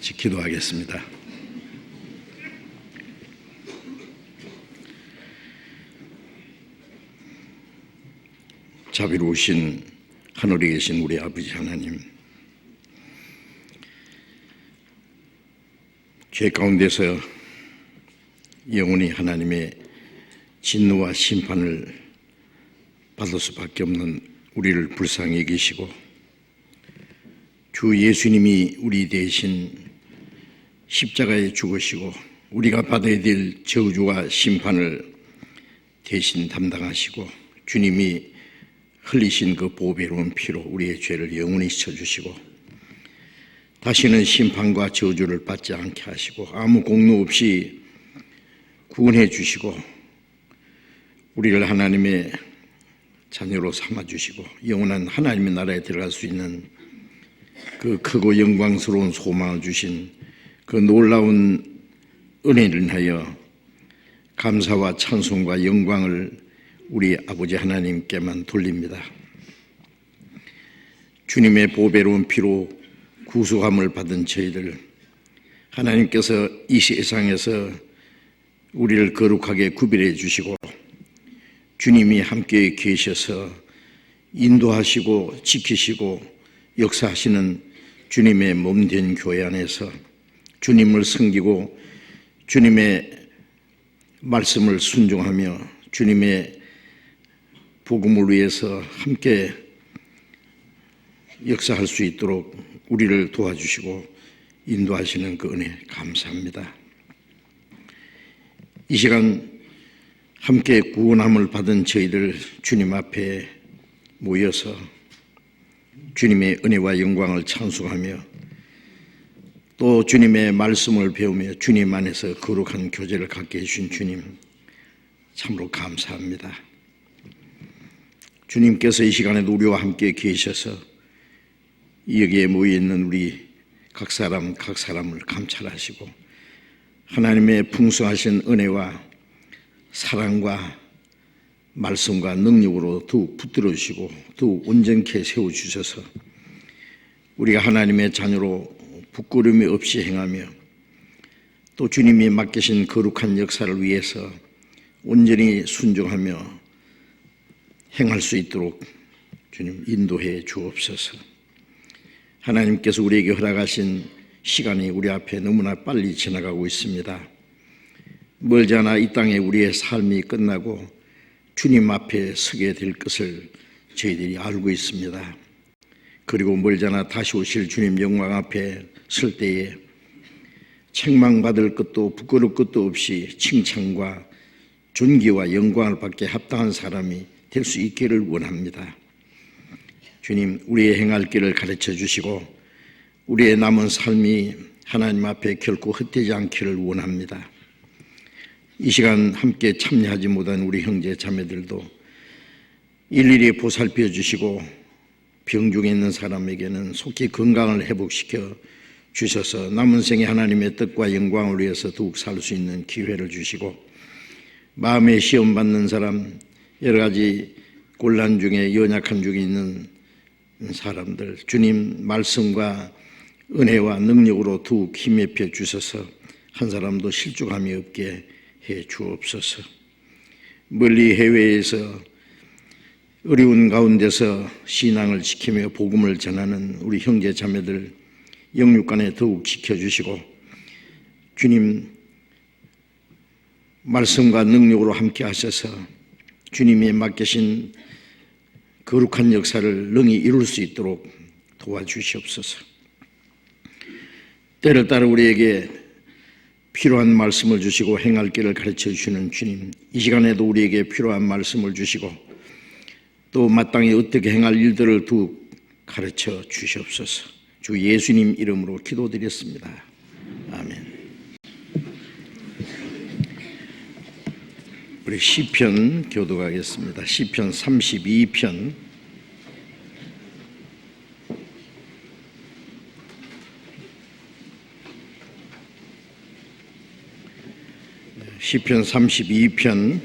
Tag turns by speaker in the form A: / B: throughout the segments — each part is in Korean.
A: 같이 기도하겠습니다. 자비로우신 하늘에 계신 우리 아버지 하나님, 죄 가운데서 영원히 하나님의 진노와 심판을 받을 수밖에 없는 우리를 불쌍히 여기시고, 주 예수님이 우리 대신 십자가에 죽으시고 우리가 받아야 될 저주와 심판을 대신 담당하시고, 주님이 흘리신 그 보배로운 피로 우리의 죄를 영원히 씻어주시고 다시는 심판과 저주를 받지 않게 하시고 아무 공로 없이 구원해 주시고 우리를 하나님의 자녀로 삼아주시고 영원한 하나님의 나라에 들어갈 수 있는 그 크고 영광스러운 소망을 주신 그 놀라운 은혜를 인하여 감사와 찬송과 영광을 우리 아버지 하나님께만 돌립니다. 주님의 보배로운 피로 구속함을 받은 저희들, 하나님께서 이 세상에서 우리를 거룩하게 구별해 주시고 주님이 함께 계셔서 인도하시고 지키시고 역사하시는 주님의 몸된 교회 안에서 주님을 섬기고 주님의 말씀을 순종하며 주님의 복음을 위해서 함께 역사할 수 있도록 우리를 도와주시고 인도하시는 그 은혜 감사합니다. 이 시간 함께 구원함을 받은 저희들 주님 앞에 모여서 주님의 은혜와 영광을 찬송하며 또 주님의 말씀을 배우며 주님 안에서 거룩한 교제를 갖게 해주신 주님 참으로 감사합니다. 주님께서 이 시간에도 우리와 함께 계셔서 여기에 모여있는 우리 각 사람을 감찰하시고 하나님의 풍성하신 은혜와 사랑과 말씀과 능력으로 더욱 붙들어 주시고 더욱 온전케 세워주셔서 우리가 하나님의 자녀로 부끄러움이 없이 행하며 또 주님이 맡기신 거룩한 역사를 위해서 온전히 순종하며 행할 수 있도록 주님 인도해 주옵소서. 하나님께서 우리에게 허락하신 시간이 우리 앞에 너무나 빨리 지나가고 있습니다. 멀지 않아 이 땅에 우리의 삶이 끝나고 주님 앞에 서게 될 것을 저희들이 알고 있습니다. 그리고 멀지 않아 다시 오실 주님 영광 앞에 설 때에 책망받을 것도 부끄러울 것도 없이 칭찬과 존귀와 영광을 받게 합당한 사람이 될 수 있기를 원합니다. 주님, 우리의 행할 길을 가르쳐 주시고 우리의 남은 삶이 하나님 앞에 결코 헛되지 않기를 원합니다. 이 시간 함께 참여하지 못한 우리 형제 자매들도 일일이 보살펴 주시고 병 중에 있는 사람에게는 속히 건강을 회복시켜 주셔서 남은 생에 하나님의 뜻과 영광을 위해서 더욱 살 수 있는 기회를 주시고 마음에 시험 받는 사람, 여러 가지 곤란 중에 연약한 중에 있는 사람들 주님 말씀과 은혜와 능력으로 더욱 힘에 펴 주셔서 한 사람도 실족함이 없게 해 주옵소서. 멀리 해외에서 어려운 가운데서 신앙을 지키며 복음을 전하는 우리 형제 자매들 영육간에 더욱 지켜주시고 주님 말씀과 능력으로 함께 하셔서 주님이 맡기신 거룩한 역사를 능히 이룰 수 있도록 도와주시옵소서. 때를 따라 우리에게 필요한 말씀을 주시고 행할 길을 가르쳐 주시는 주님, 이 시간에도 우리에게 필요한 말씀을 주시고 또 마땅히 어떻게 행할 일들을 더욱 가르쳐 주시옵소서. 주 예수님 이름으로 기도드렸습니다. 아멘. 우리 시편 교독하겠습니다. 시편 32편 시편 32편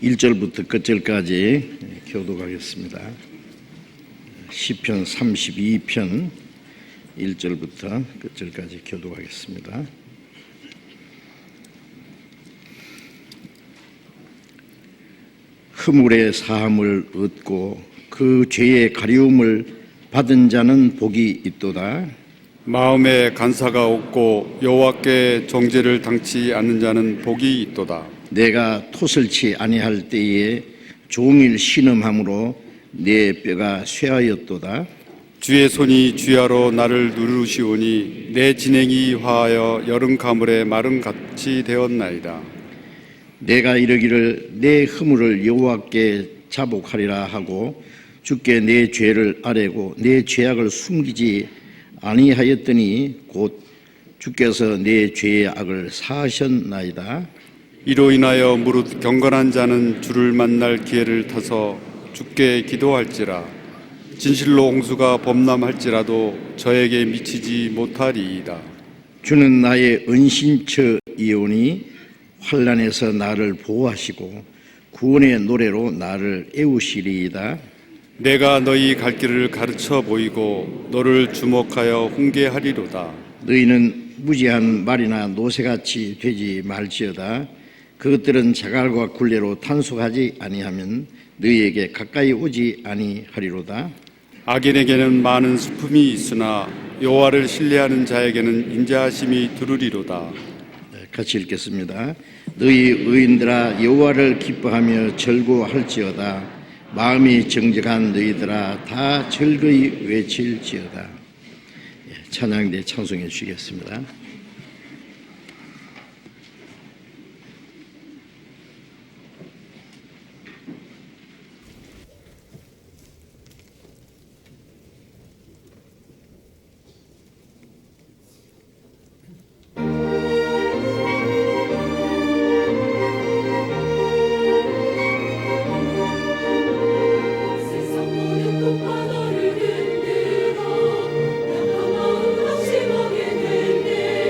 A: 1절부터 끝절까지 교독하겠습니다. 시편 32편 1절부터 끝절까지 교독하겠습니다. 허물의 사함을 얻고 그 죄의 가리움을 받은 자는 복이 있도다.
B: 마음에 간사가 없고 여호와께 정죄를 당치 않는 자는 복이 있도다.
A: 내가 토설치 아니할 때에 종일 신음함으로 내 뼈가 쇠하였도다.
B: 주의 손이 주야로 나를 누르시오니 내 진행이 화하여 여름 가물의 마름 같이 되었나이다.
A: 내가 이르기를 내 허물을 여호와께 자복하리라 하고 주께 내 죄를 아뢰고 내 죄악을 숨기지 아니하였더니 곧 주께서 내 죄의 악을 사하셨나이다.
B: 이로 인하여 무릇 경건한 자는 주를 만날 기회를 타서 주께 기도할지라. 진실로 홍수가 범람할지라도 저에게 미치지 못하리이다.
A: 주는 나의 은신처이오니 환난에서 나를 보호하시고 구원의 노래로 나를 애우시리이다.
B: 내가 너희 갈 길을 가르쳐 보이고 너를 주목하여 훈계하리로다.
A: 너희는 무지한 말이나 노새같이 되지 말지어다. 그것들은 자갈과 굴레로 탄속하지 아니하면 너희에게 가까이 오지 아니하리로다.
B: 악인에게는 많은 슬픔이 있으나 여호와를 신뢰하는 자에게는 인자하심이 두루리로다.
A: 같이 읽겠습니다. 너희 의인들아 여호와를 기뻐하며 절구할지어다. 마음이 정직한 너희들아 다 즐거이 외칠지어다. 찬양대 찬송해 주시겠습니다.
C: 바다를 흔들어 약한 마음 낙심하게 될 때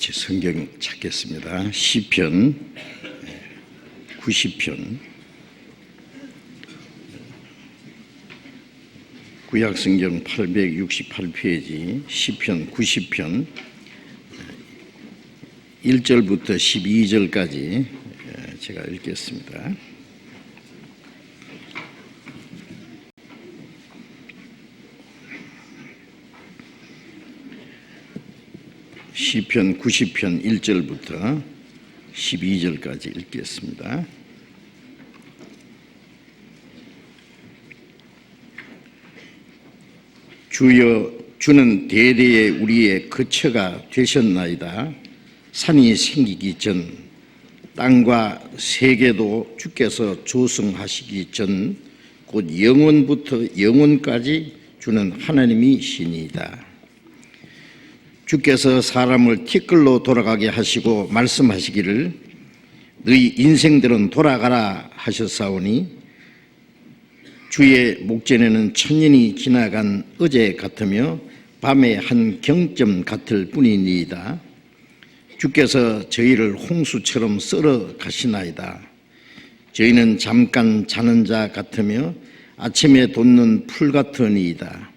A: 같이 성경 찾겠습니다. 시편 90편, 구약성경 868페이지 시편 90편 1절부터 12절까지 제가 읽겠습니다. 시편 90편 1절부터 12절까지 읽겠습니다. 주여, 주는 대대에 우리의 거처가 되셨나이다. 산이 생기기 전, 땅과 세계도 주께서 조성하시기 전, 곧 영원부터 영원까지 주는 하나님이시니이다. 주께서 사람을 티끌로 돌아가게 하시고 말씀하시기를 너희 인생들은 돌아가라 하셨사오니 주의 목전에는 천년이 지나간 어제 같으며 밤의 한 경점 같을 뿐이니이다. 주께서 저희를 홍수처럼 썰어 가시나이다. 저희는 잠깐 자는 자 같으며 아침에 돋는 풀 같으니이다.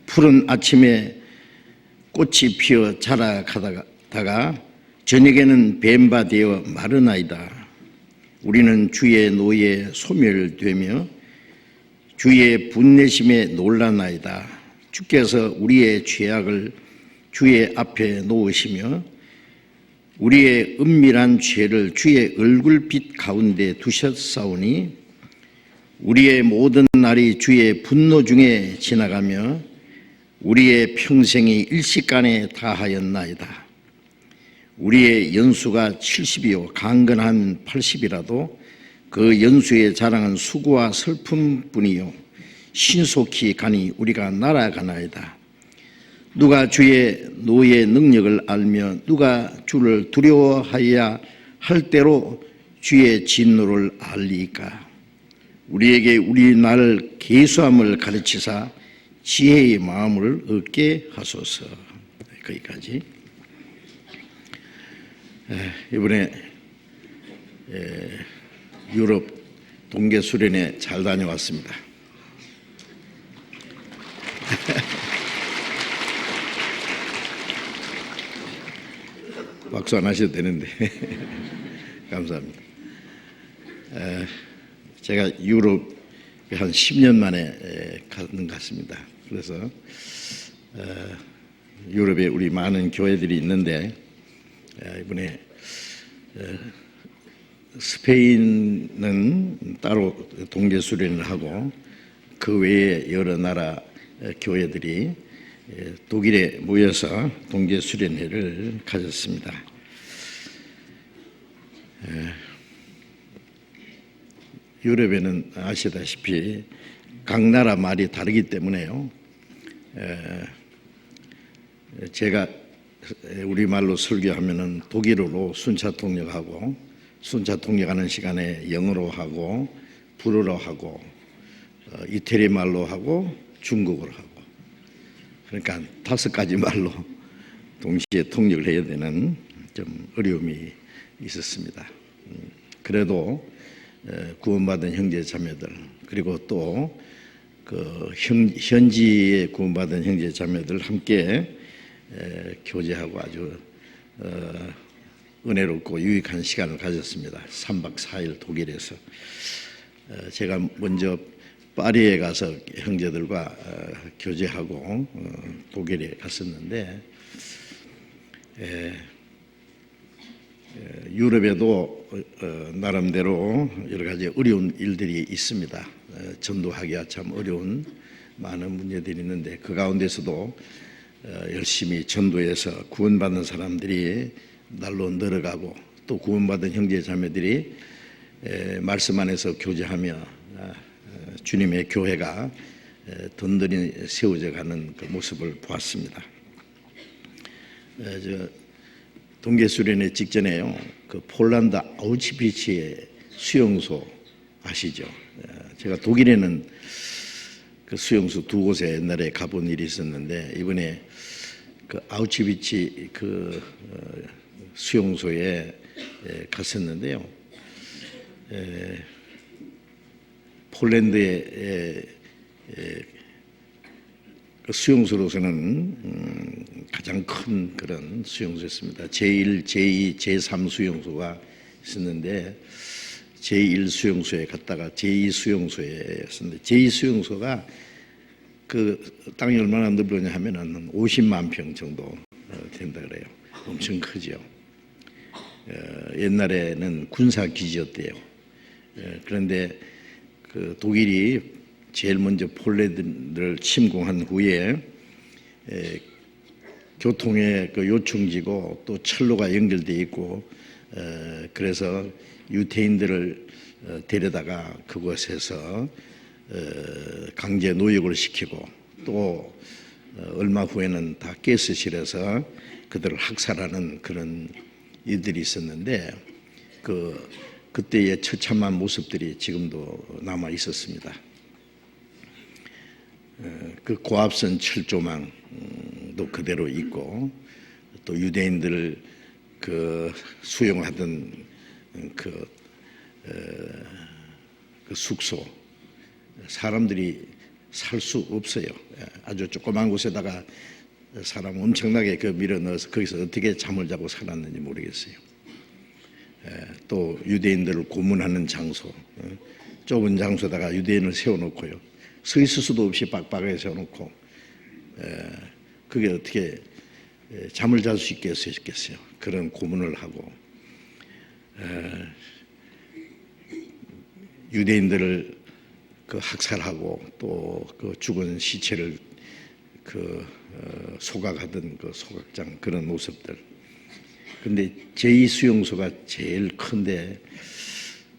A: 풀은 아침에 꽃이 피어 자라가다가 저녁에는 뱀바 되어 마르나이다. 우리는 주의 노에 소멸되며 주의 분내심에 놀라나이다. 주께서 우리의 죄악을 주의 앞에 놓으시며 우리의 은밀한 죄를 주의 얼굴빛 가운데 두셨사오니 우리의 모든 날이 주의 분노 중에 지나가며 우리의 평생이 일시간에 다하였나이다. 우리의 연수가 70이요 강건한 80이라도 그 연수의 자랑은 수고와 슬픔뿐이요 신속히 가니 우리가 날아가나이다. 누가 주의 노의 능력을 알며 누가 주를 두려워하여야 할 대로 주의 진노를 알리까. 우리에게 우리 날 계수함을 가르치사 지혜의 마음을 얻게 하소서. 거기까지. 이번에 유럽 동계 수련회 잘 다녀왔습니다. 박수 안 하셔도 되는데 감사합니다. 제가 유럽 한 10년 만에 가는 것 같습니다. 그래서 유럽에 우리 많은 교회들이 있는데 이번에 스페인은 따로 동계 수련을 하고 그 외에 여러 나라 교회들이 독일에 모여서 동계 수련회를 가졌습니다. 유럽에는 아시다시피 각 나라 말이 다르기 때문에요. 제가 우리말로 설교하면은 독일어로 순차 통역하고 순차 통역하는 시간에 영어로 하고 불어로 하고 이태리 말로 하고 중국어로 하고 그러니까 5가지 말로 동시에 통역을 해야 되는 좀 어려움이 있었습니다. 그래도 구원받은 형제 자매들 그리고 또 그 현지에 구원받은 형제 자매들 함께 교제하고 아주 은혜롭고 유익한 시간을 가졌습니다. 3박 4일 독일에서 제가 먼저 파리에 가서 형제들과 교제하고 독일에 갔었는데 유럽에도 나름대로 여러 가지 어려운 일들이 있습니다. 전도하기가 참 어려운 많은 문제들이 있는데 그 가운데서도 열심히 전도해서 구원받는 사람들이 날로 늘어가고 또 구원받은 형제 자매들이 말씀 안에서 교제하며 주님의 교회가 든든히 세워져 가는 그 모습을 보았습니다. 동계 수련회 직전에요. 그 폴란드 아우슈비츠의 수용소 아시죠? 제가 독일에는 그 수용소 2곳에 옛날에 가본 일이 있었는데 이번에 그 아우슈비츠 수용소에 갔었는데요. 폴란드의 그 수용소로서는 가장 큰 그런 수용소였습니다. 제1, 제2, 제3 수용소가 있었는데 제1 수용소에 갔다가 제2 수용소에 있었는데 제2 수용소가 그 땅이 얼마나 넓으냐 하면은 50만 평 정도 된다 그래요. 엄청 크죠. 옛날에는 군사 기지였대요. 그런데 그 독일이 제일 먼저 폴란드를 침공한 후에 교통의 그 요충지고 또 철로가 연결되어 있고 그래서 유태인들을 데려다가 그곳에서 강제 노역을 시키고 또 얼마 후에는 다 가스실에서 그들을 학살하는 그런 일들이 있었는데 그때의 처참한 모습들이 지금도 남아 있었습니다. 그 고압선 철조망도 그대로 있고 또 유대인들을 그 수용하던 그 숙소 사람들이 살 수 없어요. 아주 조그만 곳에다가 사람 엄청나게 밀어 넣어서 거기서 어떻게 잠을 자고 살았는지 모르겠어요. 또 유대인들을 고문하는 장소, 좁은 장소에다가 유대인을 세워놓고요. 서 있을 수도 없이 빡빡하게 세워놓고 그게 어떻게 잠을 잘 수 있겠어요. 그런 고문을 하고 유대인들을 학살하고 또 그 죽은 시체를 소각하던 그 소각장 그런 모습들. 근데 제2 수용소가 제일 큰데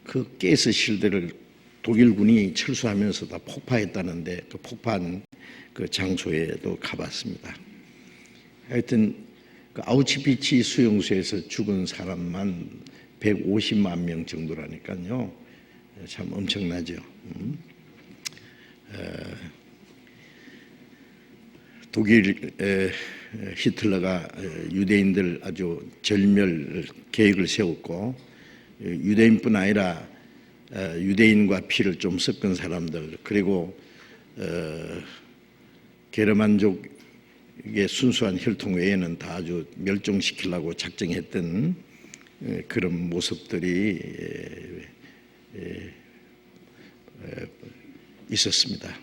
A: 그 가스실들을 독일군이 철수하면서 다 폭파했다는데 그 폭파한 그 장소에도 가봤습니다. 하여튼 그 아우슈비츠 수용소에서 죽은 사람만 150만 명 정도라니까요. 참 엄청나죠. 독일 히틀러가 유대인들 아주 절멸 계획을 세웠고 유대인뿐 아니라 유대인과 피를 좀 섞은 사람들 그리고 게르만족의 순수한 혈통 외에는 다 아주 멸종시키려고 작정했던 그런 모습들이 있었습니다.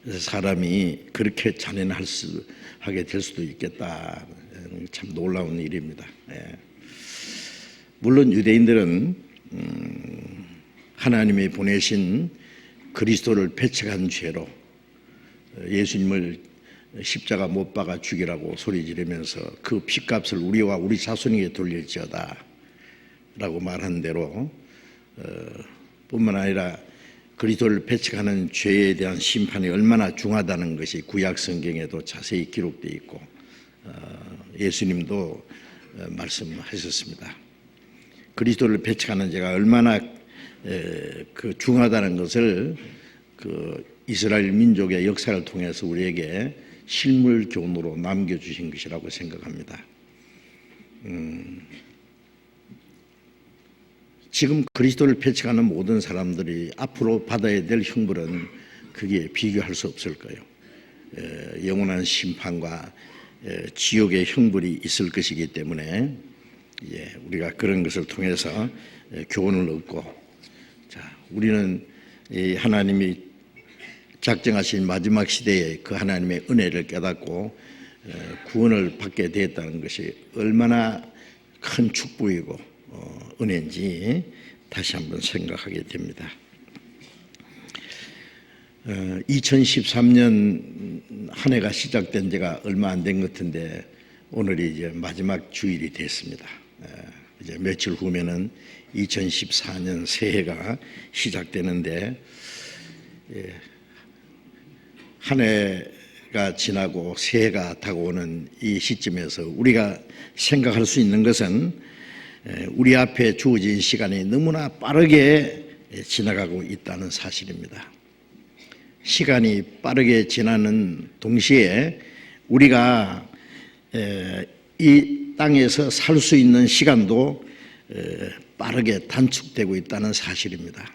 A: 그래서 사람이 그렇게 잔인하게 될 수도 있겠다. 참 놀라운 일입니다. 물론 유대인들은 하나님이 보내신 그리스도를 배척한 죄로 예수님을 십자가 못 박아 죽이라고 소리 지르면서 그 핏값을 우리와 우리 자손에게 돌릴지어다 라고 말한 대로 뿐만 아니라 그리스도를 배척하는 죄에 대한 심판이 얼마나 중하다는 것이 구약 성경에도 자세히 기록되어 있고 예수님도 말씀하셨습니다. 그리스도를 배척하는 죄가 얼마나 그 중하다는 것을 그 이스라엘 민족의 역사를 통해서 우리에게 실물 교훈으로 남겨주신 것이라고 생각합니다. 지금 그리스도를 배척하는 모든 사람들이 앞으로 받아야 될 형벌은 그게 비교할 수 없을 거예요. 영원한 심판과 지옥의 형벌이 있을 것이기 때문에 우리가 그런 것을 통해서 교훈을 얻고 우리는 하나님이 작정하신 마지막 시대에 그 하나님의 은혜를 깨닫고 구원을 받게 되었다는 것이 얼마나 큰 축복이고 은혜인지 다시 한번 생각하게 됩니다. 2013년 한 해가 시작된 지가 얼마 안 된 것 같은데 오늘이 이제 마지막 주일이 됐습니다. 이제 며칠 후면은 2014년 새해가 시작되는데 한 해가 지나고 새해가 다가오는 이 시점에서 우리가 생각할 수 있는 것은 우리 앞에 주어진 시간이 너무나 빠르게 지나가고 있다는 사실입니다. 시간이 빠르게 지나는 동시에 우리가 이 땅에서 살 수 있는 시간도 빠르게 단축되고 있다는 사실입니다.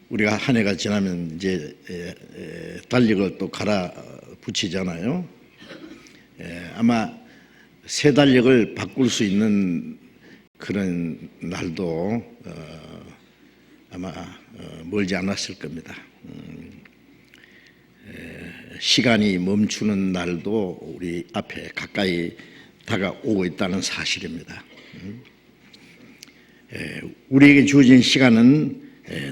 A: 우리가 한 해가 지나면 이제 달력을 또 갈아 붙이잖아요. 아마 새 달력을 바꿀 수 있는 그런 날도 아마 멀지 않았을 겁니다. 시간이 멈추는 날도 우리 앞에 가까이 다가오고 있다는 사실입니다. 우리에게 주어진 시간은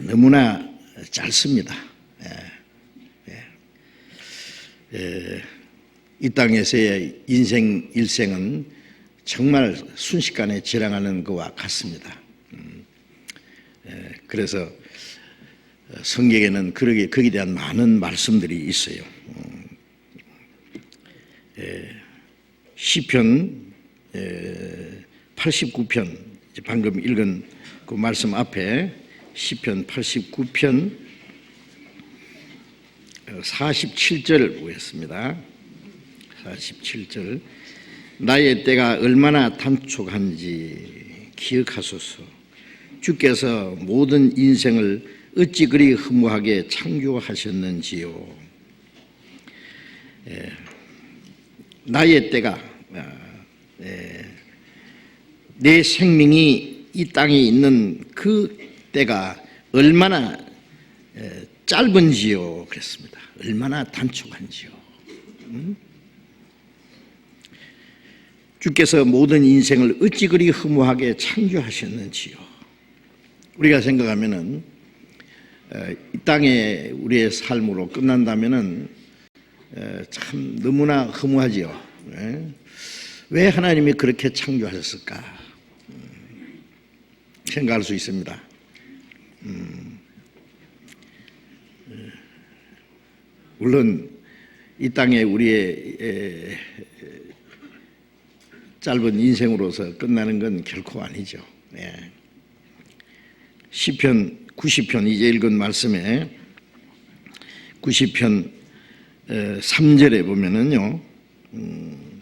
A: 너무나 짧습니다. 이 땅에서의 인생 일생은 정말 순식간에 지나가는 것과 같습니다. 그래서 성경에는 거기에 대한 많은 말씀들이 있어요. 시편 89편 방금 읽은 그 말씀 앞에 시편 89편 47절 보겠습니다. 47절 나의 때가 얼마나 단축한지 기억하소서. 주께서 모든 인생을 어찌 그리 허무하게 창조하셨는지요. 나의 때가 내 생명이 이 땅에 있는 그 때가 얼마나 짧은지요 그랬습니다. 얼마나 단축한지요. 주께서 모든 인생을 어찌 그리 허무하게 창조하셨는지요. 우리가 생각하면은 이 땅에 우리의 삶으로 끝난다면은 참 너무나 허무하지요. 왜 하나님이 그렇게 창조하셨을까 생각할 수 있습니다. 물론 이 땅에 우리의 짧은 인생으로서 끝나는 건 결코 아니죠. 시편 90편 이제 읽은 말씀에 90편 3절에 보면은요,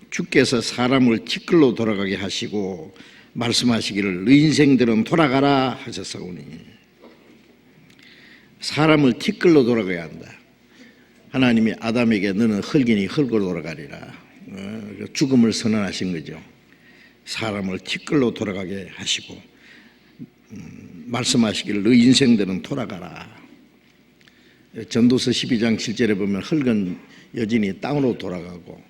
A: 주께서 사람을 티끌로 돌아가게 하시고 말씀하시기를 너 인생들은 돌아가라 하셨사오니. 사람을 티끌로 돌아가야 한다. 하나님이 아담에게 너는 흙이니 흙으로 돌아가리라. 죽음을 선언하신 거죠. 사람을 티끌로 돌아가게 하시고 말씀하시기를 너 인생들은 돌아가라. 전도서 12장 7절에 보면 흙은 여전히 땅으로 돌아가고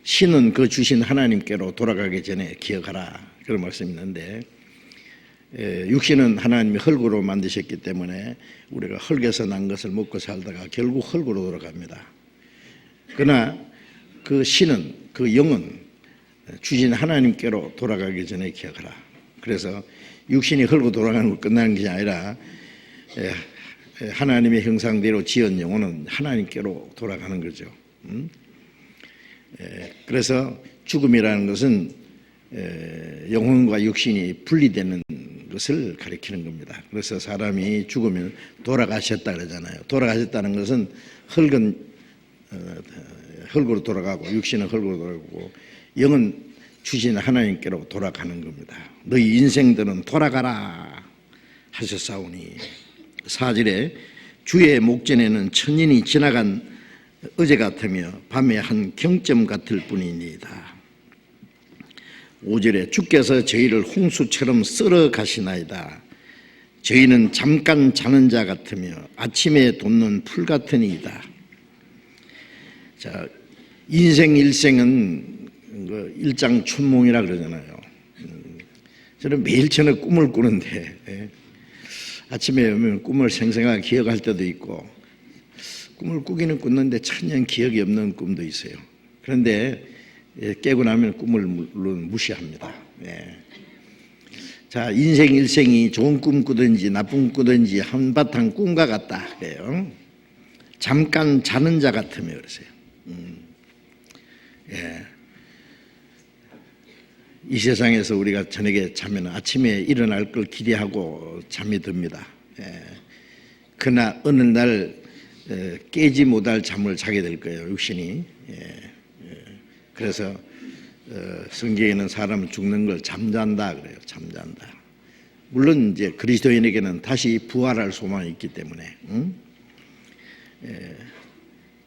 A: 신은 그 주신 하나님께로 돌아가기 전에 기억하라. 그런 말씀이 있는데 육신은 하나님이 흙으로 만드셨기 때문에 우리가 흙에서 난 것을 먹고 살다가 결국 흙으로 돌아갑니다. 그러나 그 신은 그 영은 주신 하나님께로 돌아가기 전에 기억하라. 그래서 육신이 흙으로 돌아가는 거 끝나는 게 아니라 하나님의 형상대로 지은 영혼은 하나님께로 돌아가는 거죠. 그래서 죽음이라는 것은 영혼과 육신이 분리되는 것을 가리키는 겁니다. 그래서 사람이 죽으면 돌아가셨다 그러잖아요. 돌아가셨다는 것은 흙은 흙으로 돌아가고 육신은 흙으로 돌아가고 영은 주신 하나님께로 돌아가는 겁니다. 너희 인생들은 돌아가라 하셨사오니. 4절에 주의 목전에는 천년이 지나간 어제 같으며 밤의 한 경점 같을 뿐이니이다. 5절에 주께서 저희를 홍수처럼 썰어 가시나이다. 저희는 잠깐 자는 자 같으며 아침에 돋는 풀 같으니이다. 자, 인생 일생은 일장춘몽이라 그러잖아요. 저는 매일 저녁 꿈을 꾸는데 아침에 오면 꿈을 생생하게 기억할 때도 있고 꿈을 꾸기는 꿨는데 천년 기억이 없는 꿈도 있어요. 그런데 깨고 나면 꿈을 물론 무시합니다. 자, 인생 일생이 좋은 꿈 꾸든지 나쁜 꿈 꾸든지 한바탕 꿈과 같다 그래요. 잠깐 자는 자 같으며 그러세요. 이 세상에서 우리가 저녁에 자면 아침에 일어날 걸 기대하고 잠이 듭니다. 그러나 어느 날 깨지 못할 잠을 자게 될 거예요, 육신이. 그래서 성경에는 사람은 죽는 걸 잠잔다 그래요. 잠잔다. 물론 이제 그리스도인에게는 다시 부활할 소망이 있기 때문에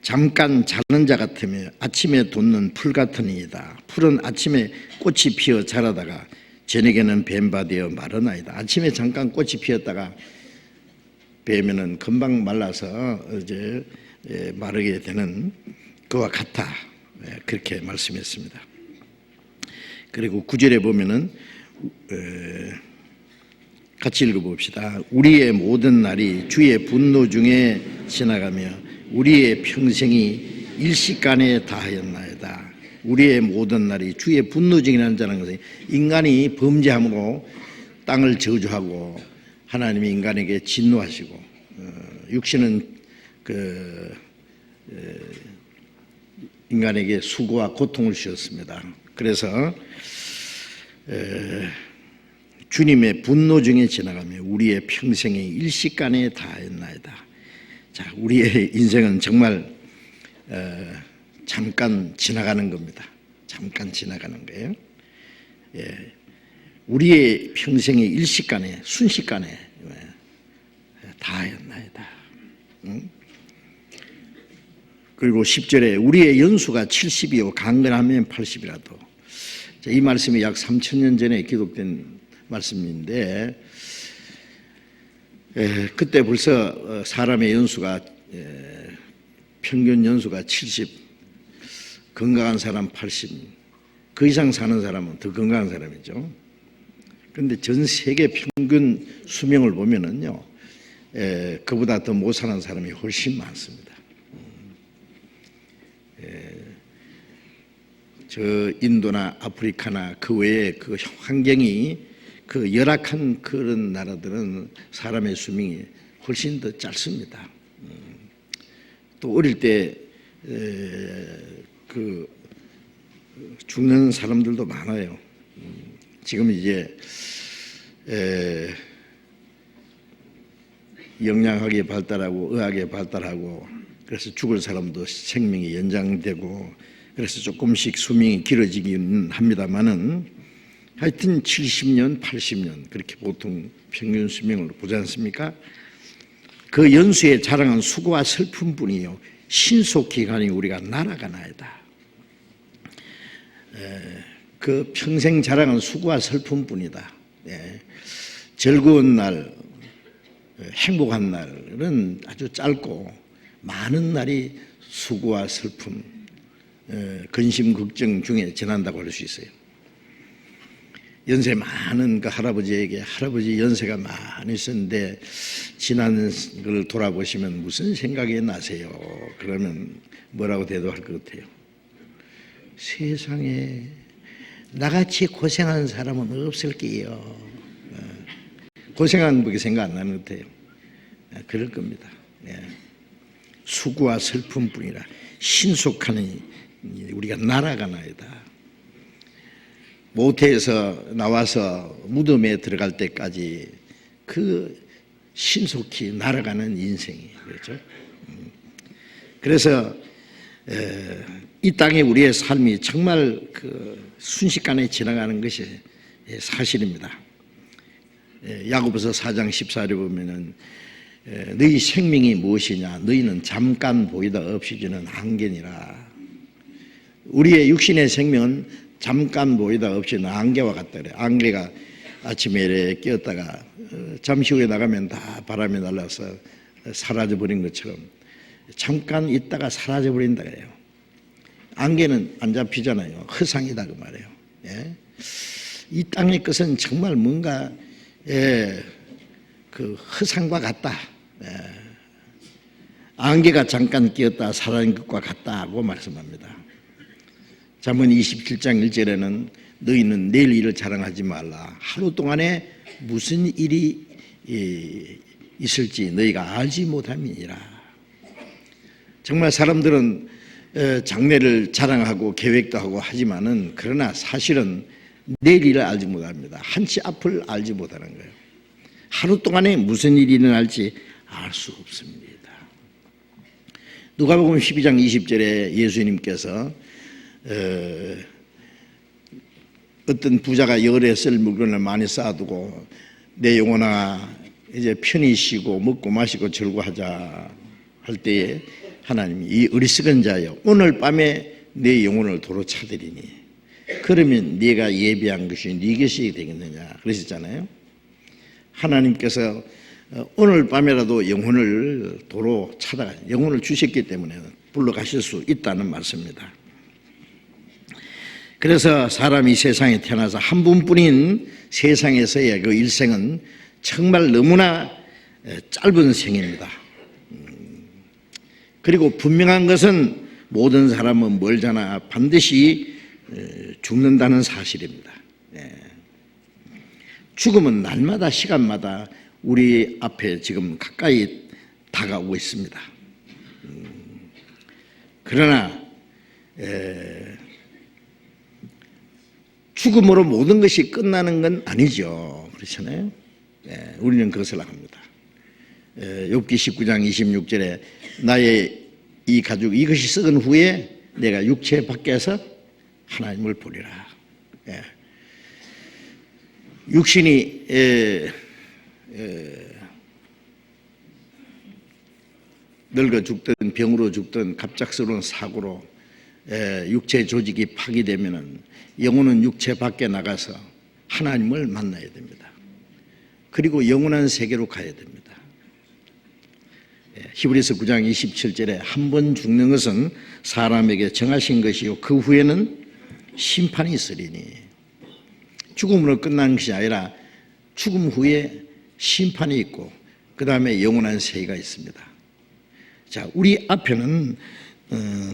A: 잠깐 자는 자 같으며 아침에 돋는 풀 같으니이다. 풀은 아침에 꽃이 피어 자라다가 저녁에는 뱀바되어 마르나이다. 아침에 잠깐 꽃이 피었다가 뱀에는 금방 말라서 이제 마르게 되는 그와 같아. 그렇게 말씀했습니다. 그리고 9절에 보면은 같이 읽어봅시다. 우리의 모든 날이 주의 분노 중에 지나가며 우리의 평생이 일시간에 다하였나이다. 우리의 모든 날이 주의 분노 중에 지나가는 것은 인간이 범죄함으로 땅을 저주하고 하나님이 인간에게 진노하시고 육신은 인간에게 수고와 고통을 주셨습니다. 그래서 주님의 분노 중에 지나가며 우리의 평생이 일시간에 다했나이다. 자, 우리의 인생은 정말 잠깐 지나가는 겁니다. 잠깐 지나가는 거예요. 우리의 평생이 일시간에 순식간에 다했나이다. 그리고 10절에 우리의 연수가 70이요 강건하면 80이라도. 이 말씀이 약 3000년 전에 기록된 말씀인데 그때 벌써 사람의 연수가 평균 연수가 70, 건강한 사람 80, 그 이상 사는 사람은 더 건강한 사람이죠. 그런데 전 세계 평균 수명을 보면은요, 그보다 더 못 사는 사람이 훨씬 많습니다. 저 인도나 아프리카나 그 외에 그 환경이 그 열악한 그런 나라들은 사람의 수명이 훨씬 더 짧습니다. 또 어릴 때 그 죽는 사람들도 많아요. 지금 이제 영양학이 발달하고 의학이 발달하고 그래서 죽을 사람도 생명이 연장되고 그래서 조금씩 수명이 길어지긴 합니다만은 하여튼 70년, 80년 그렇게 보통 평균 수명을 보지 않습니까? 그 연수에 자랑한 수고와 슬픔뿐이요 신속히 가니 우리가 날아가나이다. 그 평생 자랑한 수고와 슬픔뿐이다. 즐거운 날, 행복한 날은 아주 짧고 많은 날이 수고와 슬픔, 근심 걱정 중에 지난다고 할 수 있어요. 연세 많은 그 할아버지에게 할아버지 연세가 많이 있었는데 지난 걸 돌아보시면 무슨 생각이 나세요? 그러면 뭐라고 대답할 것 같아요? 세상에 나같이 고생한 사람은 없을게요. 고생한 분이 생각 안 나는 것 같아요. 그럴 겁니다. 수고와 슬픔뿐이라 신속하니 우리가 날아가나이다. 모태에서 나와서 무덤에 들어갈 때까지 그 신속히 날아가는 인생이 그렇죠. 그래서 이 땅에 우리의 삶이 정말 그 순식간에 지나가는 것이 사실입니다. 야고보서 4장 14절에 보면은 너희 생명이 무엇이냐? 너희는 잠깐 보이다 없어지는 안개니라. 우리의 육신의 생명은 잠깐 보이다 없이는 안개와 같다 그래. 안개가 아침에 이렇게 끼었다가 잠시 후에 나가면 다 바람에 날라서 사라져버린 것처럼 잠깐 있다가 사라져버린다 그래요. 안개는 안 잡히잖아요. 허상이다 그 말이에요. 이 땅의 것은 정말 뭔가 그 허상과 같다. 안개가 잠깐 끼었다 사라진 것과 같다고 말씀합니다. 잠언 27장 1절에는 너희는 내일 일을 자랑하지 말라. 하루 동안에 무슨 일이 있을지 너희가 알지 못함이니라. 정말 사람들은 장래를 자랑하고 계획도 하고 하지만은 그러나 사실은 내일 일을 알지 못합니다. 한치 앞을 알지 못하는 거예요. 하루 동안에 무슨 일이 일어날지 알 수 없습니다. 누가복음 12장 20절에 예수님께서 어떤 부자가 열에 쓸 물건을 많이 쌓아두고 내 영혼아 이제 편히 쉬고 먹고 마시고 즐거워하자 할 때에 하나님이 이 어리석은 자여 오늘 밤에 내 영혼을 도로 찾으리니 그러면 네가 예비한 것이 네 것이 되겠느냐 그러셨잖아요. 하나님께서 오늘 밤에라도 영혼을 도로 찾아가 영혼을 주셨기 때문에 불러가실 수 있다는 말씀입니다. 그래서 사람이 세상에 태어나서 한 분뿐인 세상에서의 그 일생은 정말 너무나 짧은 생입니다. 그리고 분명한 것은 모든 사람은 멀잖아 반드시 죽는다는 사실입니다. 죽음은 날마다 시간마다 우리 앞에 지금 가까이 다가오고 있습니다. 그러나 죽음으로 모든 것이 끝나는 건 아니죠. 그렇잖아요. 우리는 그것을 합니다. 욥기 19장 26절에 나의 이 가죽 이것이 썩은 후에 내가 육체 밖에서 하나님을 보리라. 육신이 늙어 죽든 병으로 죽든 갑작스러운 사고로 육체 조직이 파괴되면은 영혼은 육체 밖에 나가서 하나님을 만나야 됩니다. 그리고 영원한 세계로 가야 됩니다. 히브리서 9장 27절에 한 번 죽는 것은 사람에게 정하신 것이요 그 후에는 심판이 있으리니 죽음으로 끝난 것이 아니라 죽음 후에 심판이 있고 그 다음에 영원한 세계가 있습니다. 자, 우리 앞에는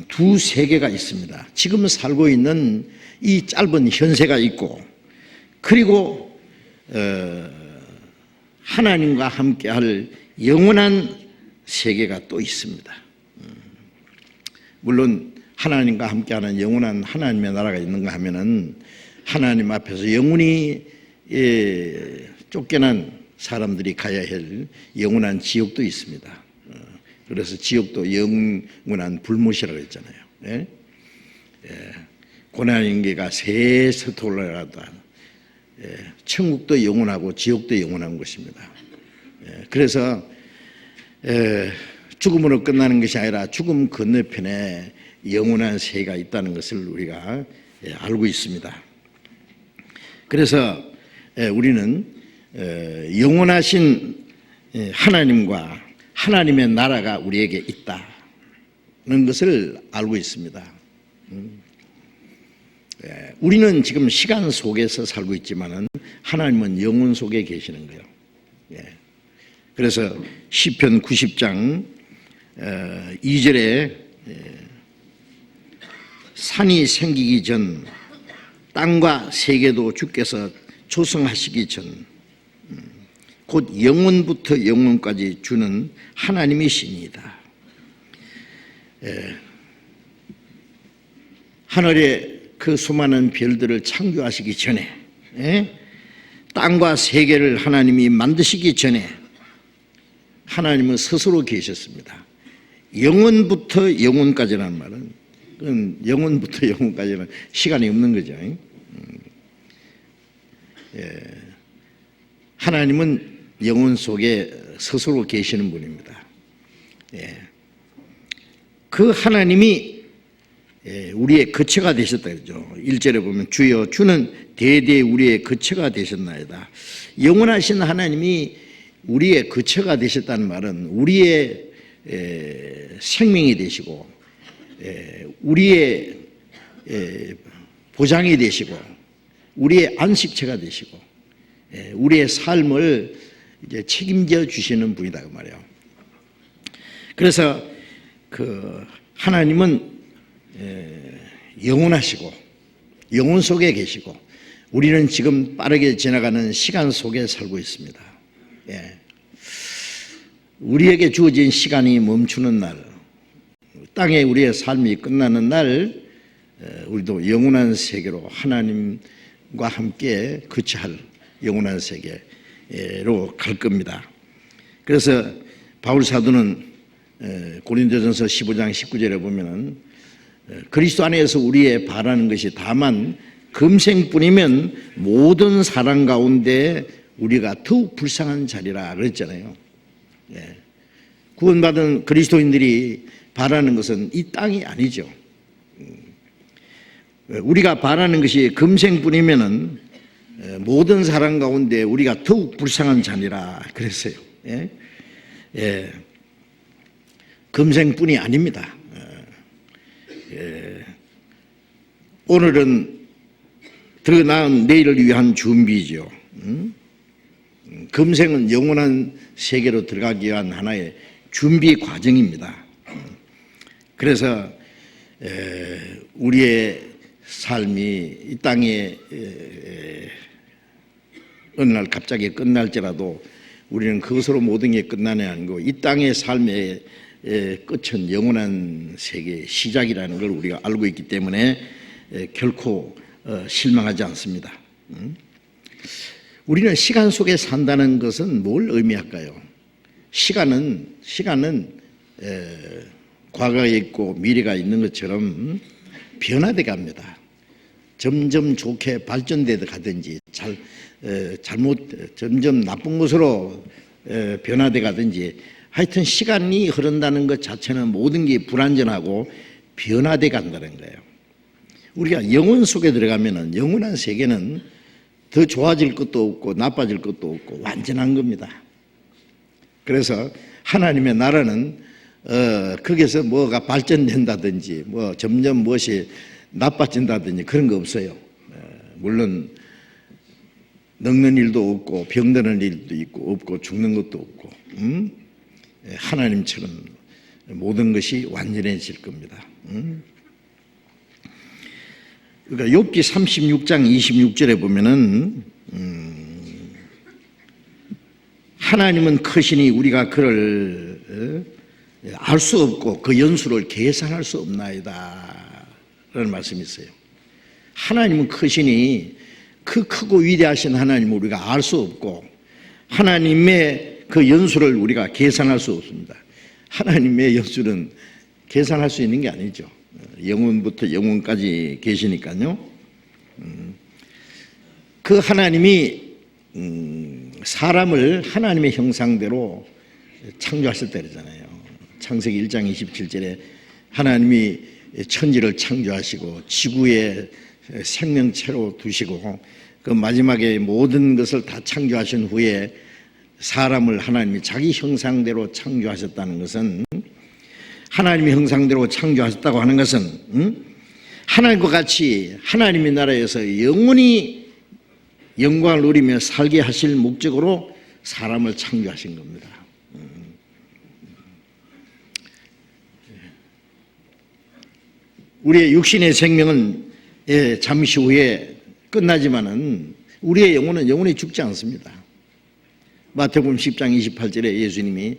A: 두 세계가 있습니다. 지금 살고 있는 이 짧은 현세가 있고 그리고 하나님과 함께할 영원한 세계가 또 있습니다. 물론 하나님과 함께하는 영원한 하나님의 나라가 있는가 하면은 하나님 앞에서 영원히 쫓겨난 사람들이 가야 할 영원한 지옥도 있습니다. 그래서 지옥도 영원한 불못이라고 했잖아요. 고난인계가 새서돌아라도 천국도 영원하고 지옥도 영원한 것입니다. 그래서 죽음으로 끝나는 것이 아니라 죽음 건너편에 영원한 세계가 있다는 것을 우리가 알고 있습니다. 그래서 우리는 영원하신 하나님과 하나님의 나라가 우리에게 있다는 것을 알고 있습니다. 우리는 지금 시간 속에서 살고 있지만은 하나님은 영혼 속에 계시는 거예요. 그래서 시편 90장 2절에 산이 생기기 전 땅과 세계도 주께서 조성하시기 전 곧 영원부터 영원까지 주는 하나님이시니이다. 하늘에 그 수많은 별들을 창조하시기 전에 땅과 세계를 하나님이 만드시기 전에 하나님은 스스로 계셨습니다. 영원부터 영원까지라는 말은 그건 영원부터 영원까지는 시간이 없는 거죠. 하나님은 영혼 속에 스스로 계시는 분입니다. 그 하나님이 우리의 거처가 되셨다 그러죠. 1절에 보면 주여 주는 대대 우리의 거처가 되셨나이다. 영원하신 하나님이 우리의 거처가 되셨다는 말은 우리의 생명이 되시고 우리의 보장이 되시고 우리의 안식처가 되시고 우리의 삶을 이제 책임져 주시는 분이다 그 말이에요. 그래서 그 하나님은 영원하시고 영혼 속에 계시고 우리는 지금 빠르게 지나가는 시간 속에 살고 있습니다. 우리에게 주어진 시간이 멈추는 날, 땅에 우리의 삶이 끝나는 날 우리도 영원한 세계로 하나님과 함께 거처할 영원한 세계로 갈 겁니다. 그래서 바울 사도는 고린도전서 15장 19절에 보면은 그리스도 안에서 우리의 바라는 것이 다만 금생뿐이면 모든 사람 가운데 우리가 더욱 불쌍한 자리라 그랬잖아요. 구원받은 그리스도인들이 바라는 것은 이 땅이 아니죠. 우리가 바라는 것이 금생뿐이면은 모든 사람 가운데 우리가 더욱 불쌍한 자니라 그랬어요. 금생뿐이 아닙니다. 오늘은 더 나은 내일을 위한 준비죠. 금생은 영원한 세계로 들어가기 위한 하나의 준비 과정입니다. 그래서 우리의 삶이 이 땅에 어느 날 갑자기 끝날지라도 우리는 그것으로 모든 게 끝나는 게 아니고 이 땅의 삶의 끝은 영원한 세계의 시작이라는 걸 우리가 알고 있기 때문에 결코 실망하지 않습니다. 우리는 시간 속에 산다는 것은 뭘 의미할까요? 시간은 과거에 있고 미래가 있는 것처럼 변화돼 갑니다. 점점 좋게 발전돼 가든지 점점 나쁜 것으로 변화돼 가든지 하여튼 시간이 흐른다는 것 자체는 모든 게 불완전하고 변화돼 간다는 거예요. 우리가 영혼 속에 들어가면은 영원한 세계는 더 좋아질 것도 없고 나빠질 것도 없고 완전한 겁니다. 그래서 하나님의 나라는 거기서 뭐가 발전된다든지 뭐 점점 무엇이 나빠진다든지 그런 거 없어요. 물론 늙는 일도 없고 병드는 일도 있고 없고 죽는 것도 없고 하나님처럼 모든 것이 완전해질 겁니다. 그러니까 욥기 36장 26절에 보면은 하나님은 크시니 우리가 그를 알 수 없고 그 연수를 계산할 수 없나이다 라는 말씀이 있어요. 하나님은 크시니 그 크고 위대하신 하나님을 우리가 알 수 없고 하나님의 그 연수를 우리가 계산할 수 없습니다. 하나님의 연수는 계산할 수 있는 게 아니죠. 영원부터 영원까지 계시니까요. 그 하나님이 사람을 하나님의 형상대로 창조하실 때 그러잖아요. 창세기 1장 27절에 하나님이 천지를 창조하시고 지구에 생명체로 두시고 그 마지막에 모든 것을 다 창조하신 후에 사람을 하나님이 자기 형상대로 창조하셨다는 것은 하나님의 형상대로 창조하셨다고 하는 것은 하나님과 같이 하나님의 나라에서 영원히 영광을 누리며 살게 하실 목적으로 사람을 창조하신 겁니다. 우리의 육신의 생명은 잠시 후에 끝나지만은 우리의 영혼은 영원히 죽지 않습니다. 마태복음 10장 28절에 예수님이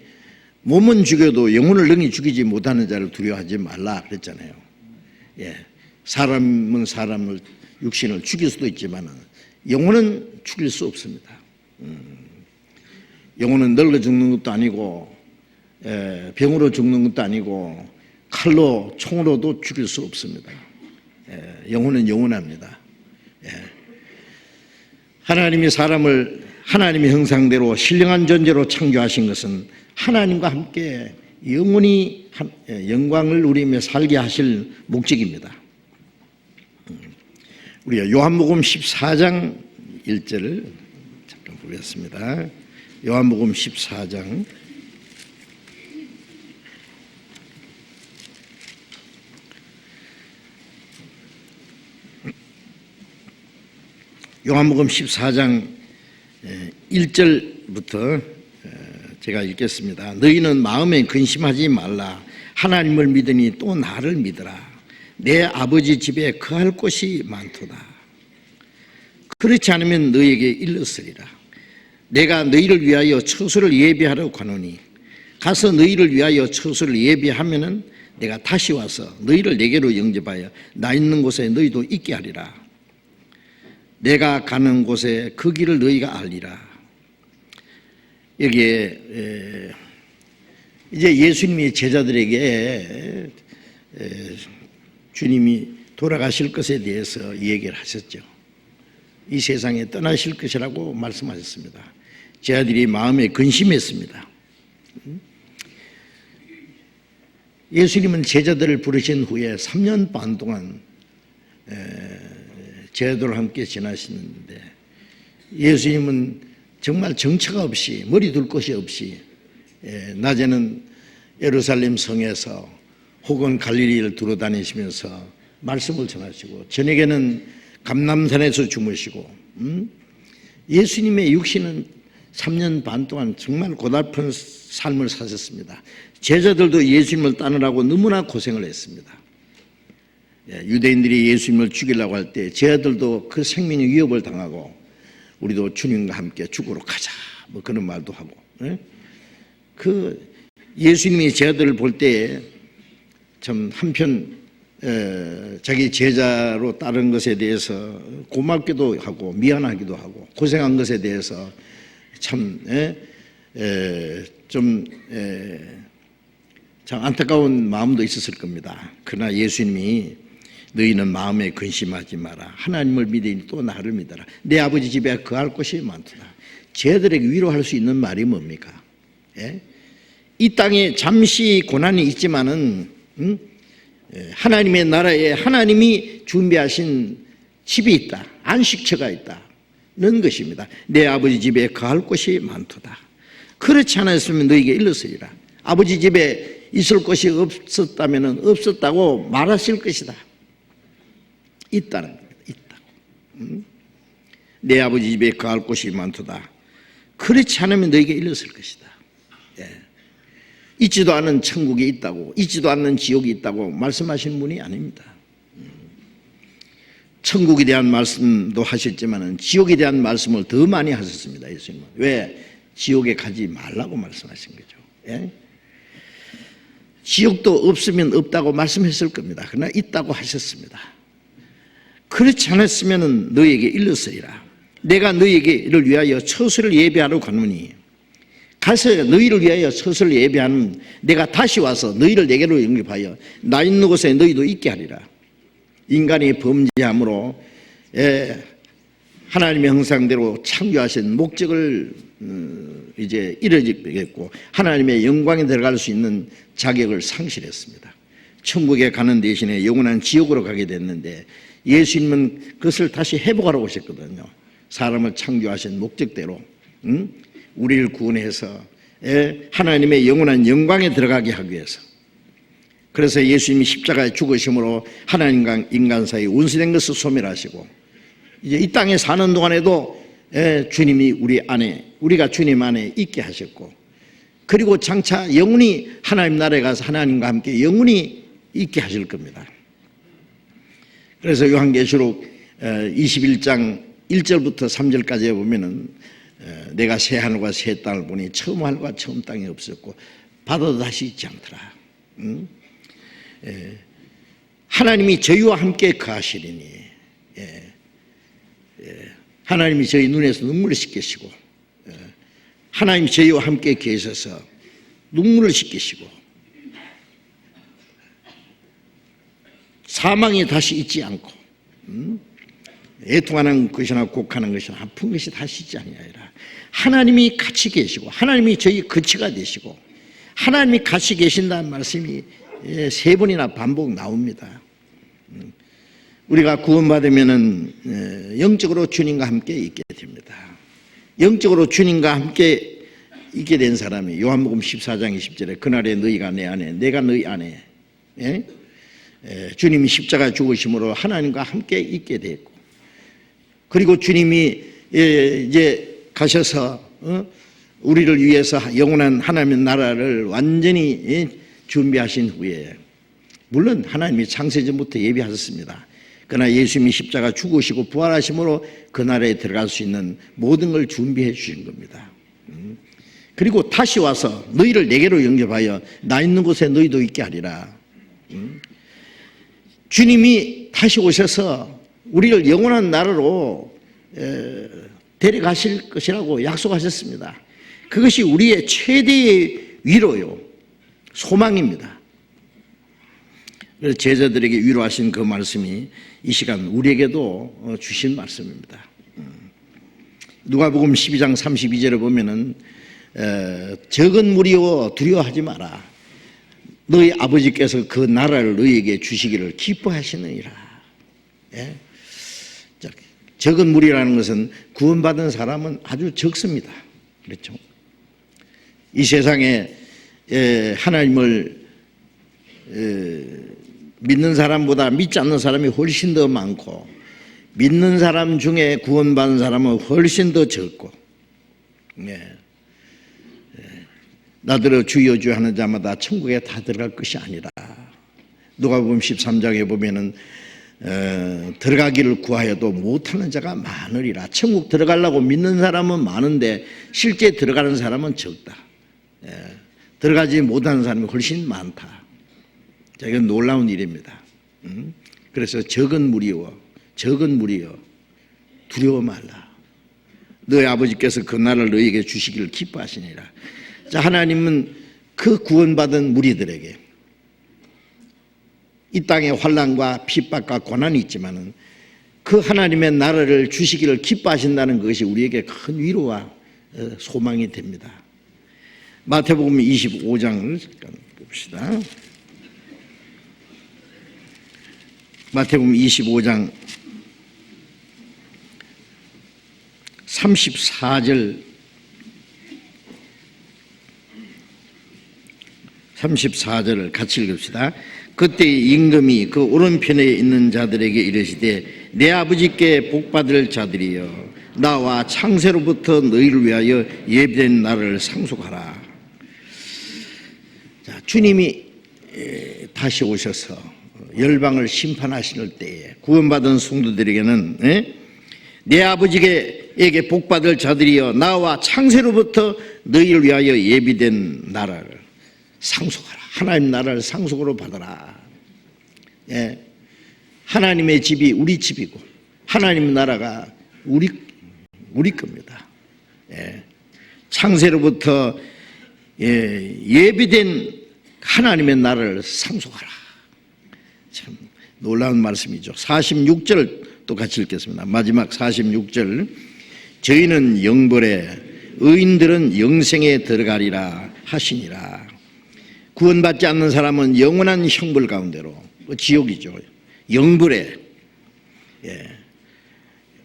A: 몸은 죽여도 영혼을 능히 죽이지 못하는 자를 두려워하지 말라 그랬잖아요. 사람은 사람을 육신을 죽일 수도 있지만 영혼은 죽일 수 없습니다. 영혼은 늙어 죽는 것도 아니고 병으로 죽는 것도 아니고 칼로 총으로도 죽일 수 없습니다. 영혼은 영원합니다. 하나님이 사람을 하나님의 형상대로 신령한 존재로 창조하신 것은 하나님과 함께 영원히 영광을 누리며 살게 하실 목적입니다. 우리가 요한복음 14장 1절을 잠깐 보겠습니다. 요한복음 14장 요한복음 14장 1절부터 제가 읽겠습니다. 너희는 마음에 근심하지 말라. 하나님을 믿으니 또 나를 믿으라. 내 아버지 집에 거할 곳이 많도다. 그렇지 않으면 너희에게 일렀으리라. 내가 너희를 위하여 처소를 예비하러 가노니 가서 너희를 위하여 처소를 예비하면은 내가 다시 와서 너희를 내게로 영접하여 나 있는 곳에 너희도 있게 하리라. 내가 가는 곳에 그 길을 너희가 알리라. 여기에 이제 예수님이 제자들에게 주님이 돌아가실 것에 대해서 얘기를 하셨죠. 이 세상에 떠나실 것이라고 말씀하셨습니다. 제자들이 마음에 근심했습니다. 예수님은 제자들을 부르신 후에 3년 반 동안 제자들과 함께 지나시는데 예수님은 정말 정처가 없이 머리 둘 곳이 없이 낮에는 예루살렘 성에서 혹은 갈릴리를 두루다니시면서 말씀을 전하시고 저녁에는 감람산에서 주무시고 예수님의 육신은 3년 반 동안 정말 고달픈 삶을 사셨습니다. 제자들도 예수님을 따르라고 너무나 고생을 했습니다. 유대인들이 예수님을 죽이려고 할 때 제자들도 그 생명의 위협을 당하고 우리도 주님과 함께 죽으러 가자 뭐 그런 말도 하고 그 예수님이 제자들을 볼 때 참 한편 자기 제자로 따른 것에 대해서 고맙기도 하고 미안하기도 하고 고생한 것에 대해서 참 안타까운 마음도 있었을 겁니다. 그러나 예수님이 너희는 마음에 근심하지 마라. 하나님을 믿으니 또 나를 믿어라. 내 아버지 집에 거할 곳이 많도다. 제자들에게 위로할 수 있는 말이 뭡니까? 이 땅에 잠시 고난이 있지만은 하나님의 나라에 하나님이 준비하신 집이 있다. 안식처가 있다는 것입니다. 내 아버지 집에 거할 곳이 많도다. 그렇지 않았으면 너에게 일렀으리라. 아버지 집에 있을 곳이 없었다면 없었다고 말하실 것이다. 있다는 겁니다. 있다고. 내 아버지 집에 거할 곳이 많도다. 그렇지 않으면 너에게 일렀을 것이다. 있지도 않은 천국이 있다고, 있지도 않는 지옥이 있다고 말씀하신 분이 아닙니다. 천국에 대한 말씀도 하셨지만 지옥에 대한 말씀을 더 많이 하셨습니다. 예수님은. 왜? 지옥에 가지 말라고 말씀하신 거죠. 지옥도 없으면 없다고 말씀했을 겁니다. 그러나 있다고 하셨습니다. 그렇지 않았으면 너희에게 일렀으리라. 내가 너희에게를 위하여 처소를 예비하러 가노니 가서 너희를 위하여 처소를 예비하는 내가 다시 와서 너희를 내게로 영접하여 나 있는 곳에 너희도 있게 하리라. 인간이 범죄함으로 하나님의 형상대로 창조하신 목적을 이제 잃어지겠고 하나님의 영광에 들어갈 수 있는 자격을 상실했습니다. 천국에 가는 대신에 영원한 지옥으로 가게 됐는데 예수님은 그것을 다시 회복하러 오셨거든요. 사람을 창조하신 목적대로 우리를 구원해서 하나님의 영원한 영광에 들어가게 하기 위해서. 그래서 예수님이 십자가에 죽으심으로 하나님과 인간 사이 원수된 것을 소멸하시고 이제 이 땅에 사는 동안에도 주님이 우리가 주님 안에 있게 하셨고 그리고 장차 영원히 하나님 나라에 가서 하나님과 함께 영원히 있게 하실 겁니다. 그래서 요한계시록 21장 1절부터 3절까지에 보면은 내가 새 하늘과 새 땅을 보니 처음 하늘과 처음 땅이 없었고 바다도 다시 있지 않더라. 하나님이 저희와 함께 거하시리니 하나님이 저희 눈에서 눈물을 씻기시고 하나님이 저희와 함께 계셔서 눈물을 씻기시고 사망이 다시 있지 않고 애통하는 것이나 곡하는 것이나 아픈 것이 다시 있지 아니하리라. 하나님이 같이 계시고 하나님이 저희 거치가 되시고 하나님이 같이 계신다는 말씀이 3번이나 반복 나옵니다. 우리가 구원받으면은 영적으로 주님과 함께 있게 됩니다. 영적으로 주님과 함께 있게 된 사람이 요한복음 14장 20절에 그날에 너희가 내 안에 내가 너희 안에 주님이 십자가 죽으심으로 하나님과 함께 있게 됐고 그리고 주님이 이제 가셔서 우리를 위해서 영원한 하나님의 나라를 완전히 준비하신 후에 물론 하나님이 창세전부터 예비하셨습니다. 그러나 예수님이 십자가 죽으시고 부활하심으로 그 나라에 들어갈 수 있는 모든 걸 준비해 주신 겁니다. 그리고 다시 와서 너희를 내게로 영접하여 나 있는 곳에 너희도 있게 하리라. 주님이 다시 오셔서 우리를 영원한 나라로 데려가실 것이라고 약속하셨습니다. 그것이 우리의 최대의 위로요. 소망입니다. 그래서 제자들에게 위로하신 그 말씀이 이 시간 우리에게도 주신 말씀입니다. 누가복음 12장 32절에 보면은 적은 무리여 두려워하지 마라. 너희 아버지께서 그 나라를 너희에게 주시기를 기뻐하시느니라. 예? 적은 무리라는 것은 구원받은 사람은 아주 적습니다. 그렇죠? 이 세상에 하나님을 믿는 사람보다 믿지 않는 사람이 훨씬 더 많고, 믿는 사람 중에 구원받은 사람은 훨씬 더 적고, 나더러 주여 주여 하는 자마다 천국에 다 들어갈 것이 아니라, 누가복음 13장에 보면은 들어가기를 구하여도 못하는 자가 많으리라. 천국 들어가려고 믿는 사람은 많은데 실제 들어가는 사람은 적다. 들어가지 못하는 사람이 훨씬 많다. 자, 이건 놀라운 일입니다. 그래서 적은 무리여 두려워 말라. 너희 아버지께서 그 나라를 너희에게 주시기를 기뻐하시니라. 자, 하나님은 그 구원받은 무리들에게 이 땅에 환난과 핍박과 고난이 있지만은 그 하나님의 나라를 주시기를 기뻐하신다는 것이 우리에게 큰 위로와 소망이 됩니다. 마태복음 25장을 봅시다. 마태복음 25장 34절을 같이 읽읍시다. 그때 임금이 그 오른편에 있는 자들에게 이르시되 내 아버지께 복받을 자들이여 나와 창세로부터 너희를 위하여 예비된 나라를 상속하라. 자, 주님이 다시 오셔서 열방을 심판하실 때에 구원받은 성도들에게는 내 아버지에게 복받을 자들이여 나와 창세로부터 너희를 위하여 예비된 나라를 상속하라. 하나님 나라를 상속으로 받아라. 하나님의 집이 우리 집이고 하나님 나라가 우리 겁니다. 창세로부터 예비된 하나님의 나라를 상속하라. 참 놀라운 말씀이죠. 46절 또 같이 읽겠습니다. 마지막 46절. 저희는 영벌에 의인들은 영생에 들어가리라 하시니라. 구원받지 않는 사람은 영원한 형벌 가운데로, 지옥이죠. 영벌에,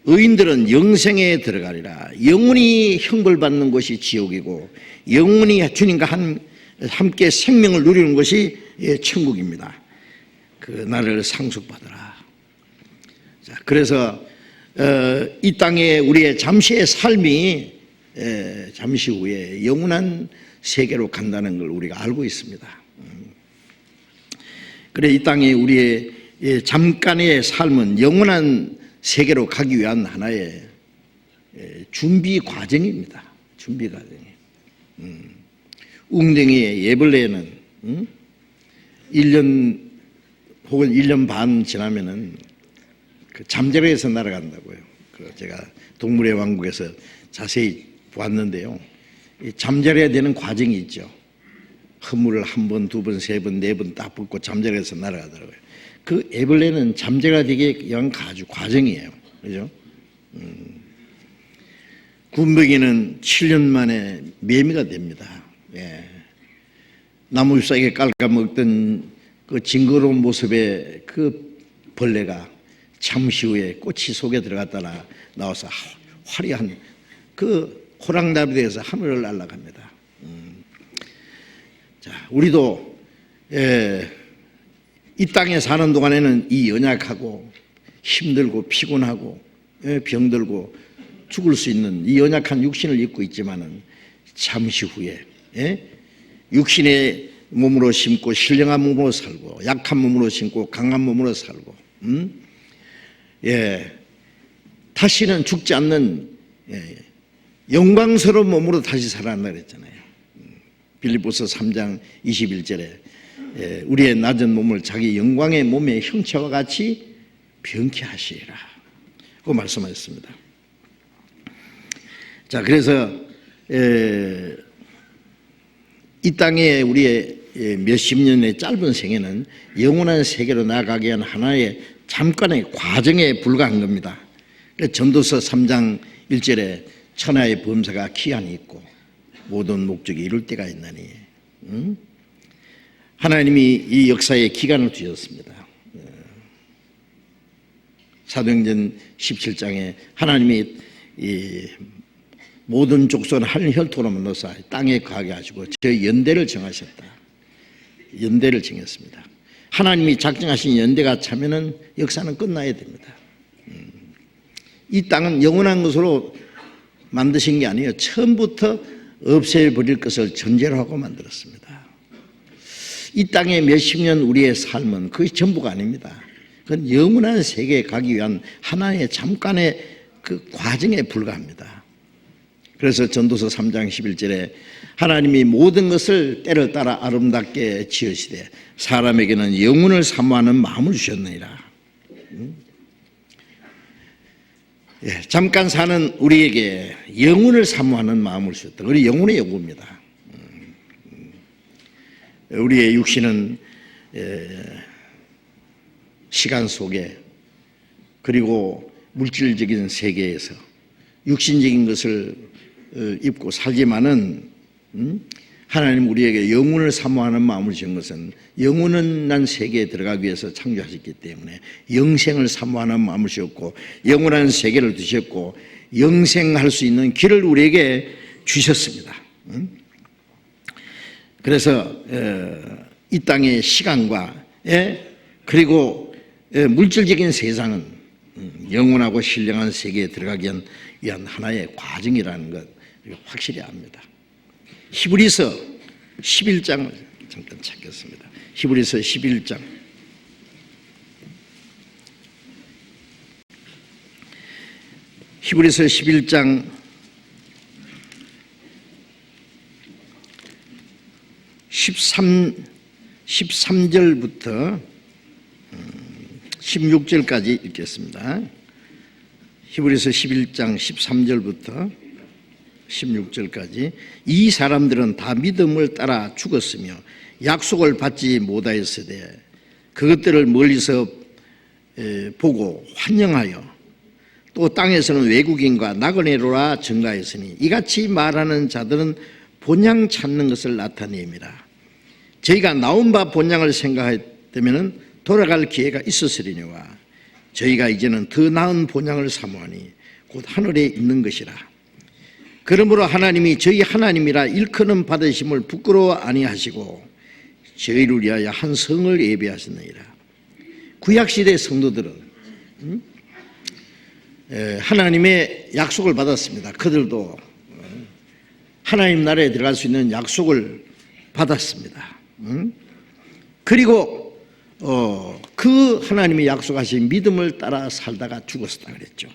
A: 의인들은 영생에 들어가리라. 영원히 형벌받는 것이 지옥이고 영원히 주님과 함께 생명을 누리는 것이 천국입니다. 그 나라를 상속받으라. 자, 그래서 이 땅에 우리의 잠시의 삶이 잠시 후에 영원한 세계로 간다는 걸 우리가 알고 있습니다. 그래 이 땅에 우리의 잠깐의 삶은 영원한 세계로 가기 위한 하나의 준비 과정입니다. 준비 과정이. 웅덩이의 예벌레는 1년 혹은 1년 반 지나면은 그 잠자리에서 날아간다고요. 그 제가 동물의 왕국에서 자세히 보았는데요. 잠자리에 되는 과정이 있죠. 허물을 한 번, 두 번, 세 번, 네 번 딱 붓고 잠자리에서 날아가더라고요. 그 애벌레는 잠자리가 되기 위한 과정이에요. 그죠? 군뱅이는 7년 만에 매미가 됩니다. 나무 잎사귀에 깔아먹던 그 징그러운 모습의 그 벌레가 잠시 후에 꼬치 속에 들어갔다가 나와서 화려한 그 호랑나비에 대해서 하늘을 날아갑니다. 자, 우리도 이 땅에 사는 동안에는 이 연약하고 힘들고 피곤하고 병들고 죽을 수 있는 이 연약한 육신을 입고 있지만은 잠시 후에 육신의 몸으로 심고 신령한 몸으로 살고 약한 몸으로 심고 강한 몸으로 살고 다시는 죽지 않는 영광스러운 몸으로 다시 살아난다 그랬잖아요. 빌립보서 3장 21절에 우리의 낮은 몸을 자기 영광의 몸의 형체와 같이 변케 하시리라 그 말씀하셨습니다. 자, 그래서 이 땅에 우리의 몇십 년의 짧은 생애는 영원한 세계로 나아가기 위한 하나의 잠깐의 과정에 불과한 겁니다. 전도서 3장 1절에 천하의 범사가 기한이 있고 모든 목적이 이룰 때가 있나니, 하나님이 이 역사에 기간을 두셨습니다. 사도행전 17장에 하나님이 이 모든 족속은 한 혈통으로 만나서 땅에 거하게 하시고 저 연대를 정하셨다. 연대를 정했습니다. 하나님이 작정하신 연대가 차면은 역사는 끝나야 됩니다. 이 땅은 영원한 것으로 만드신 게 아니에요. 처음부터 없애버릴 것을 전제로 하고 만들었습니다. 이 땅에 몇십 년 우리의 삶은 그게 전부가 아닙니다. 그건 영원한 세계에 가기 위한 하나의 잠깐의 그 과정에 불과합니다. 그래서 전도서 3장 11절에 하나님이 모든 것을 때를 따라 아름답게 지으시되 사람에게는 영혼을 사모하는 마음을 주셨느니라. 잠깐 사는 우리에게 영혼을 사모하는 마음을 주셨다. 우리 영혼의 요구입니다. 우리의 육신은 시간 속에 그리고 물질적인 세계에서 육신적인 것을 입고 살지만은 하나님 우리에게 영혼을 사모하는 마음을 주신 것은 영원한 세계에 들어가기 위해서 창조하셨기 때문에 영생을 사모하는 마음을 주셨고 영원한 세계를 두셨고 영생할 수 있는 길을 우리에게 주셨습니다. 그래서 이 땅의 시간과 그리고 물질적인 세상은 영원하고 신령한 세계에 들어가기 위한 하나의 과정이라는 것 확실히 압니다. 히브리서 11장을 잠깐 찾겠습니다. 히브리서 11장. 히브리서 11장 13절부터 16절까지 읽겠습니다. 히브리서 11장 13절부터 16절까지 이 사람들은 다 믿음을 따라 죽었으며 약속을 받지 못하였으되 그것들을 멀리서 보고 환영하여 또 땅에서는 외국인과 나그네로라 증가했으니 이같이 말하는 자들은 본향 찾는 것을 나타내미라. 저희가 나온 바 본향을 생각했다면 돌아갈 기회가 있었으리니와 저희가 이제는 더 나은 본향을 사모하니 곧 하늘에 있는 것이라. 그러므로 하나님이 저희 하나님이라 일컫는 받으심을 부끄러워 아니하시고 저희를 위하여 한 성을 예비하셨느니라. 구약시대 성도들은 하나님의 약속을 받았습니다. 그들도 하나님 나라에 들어갈 수 있는 약속을 받았습니다. 그리고 그 하나님이 약속하신 믿음을 따라 살다가 죽었다 그랬죠.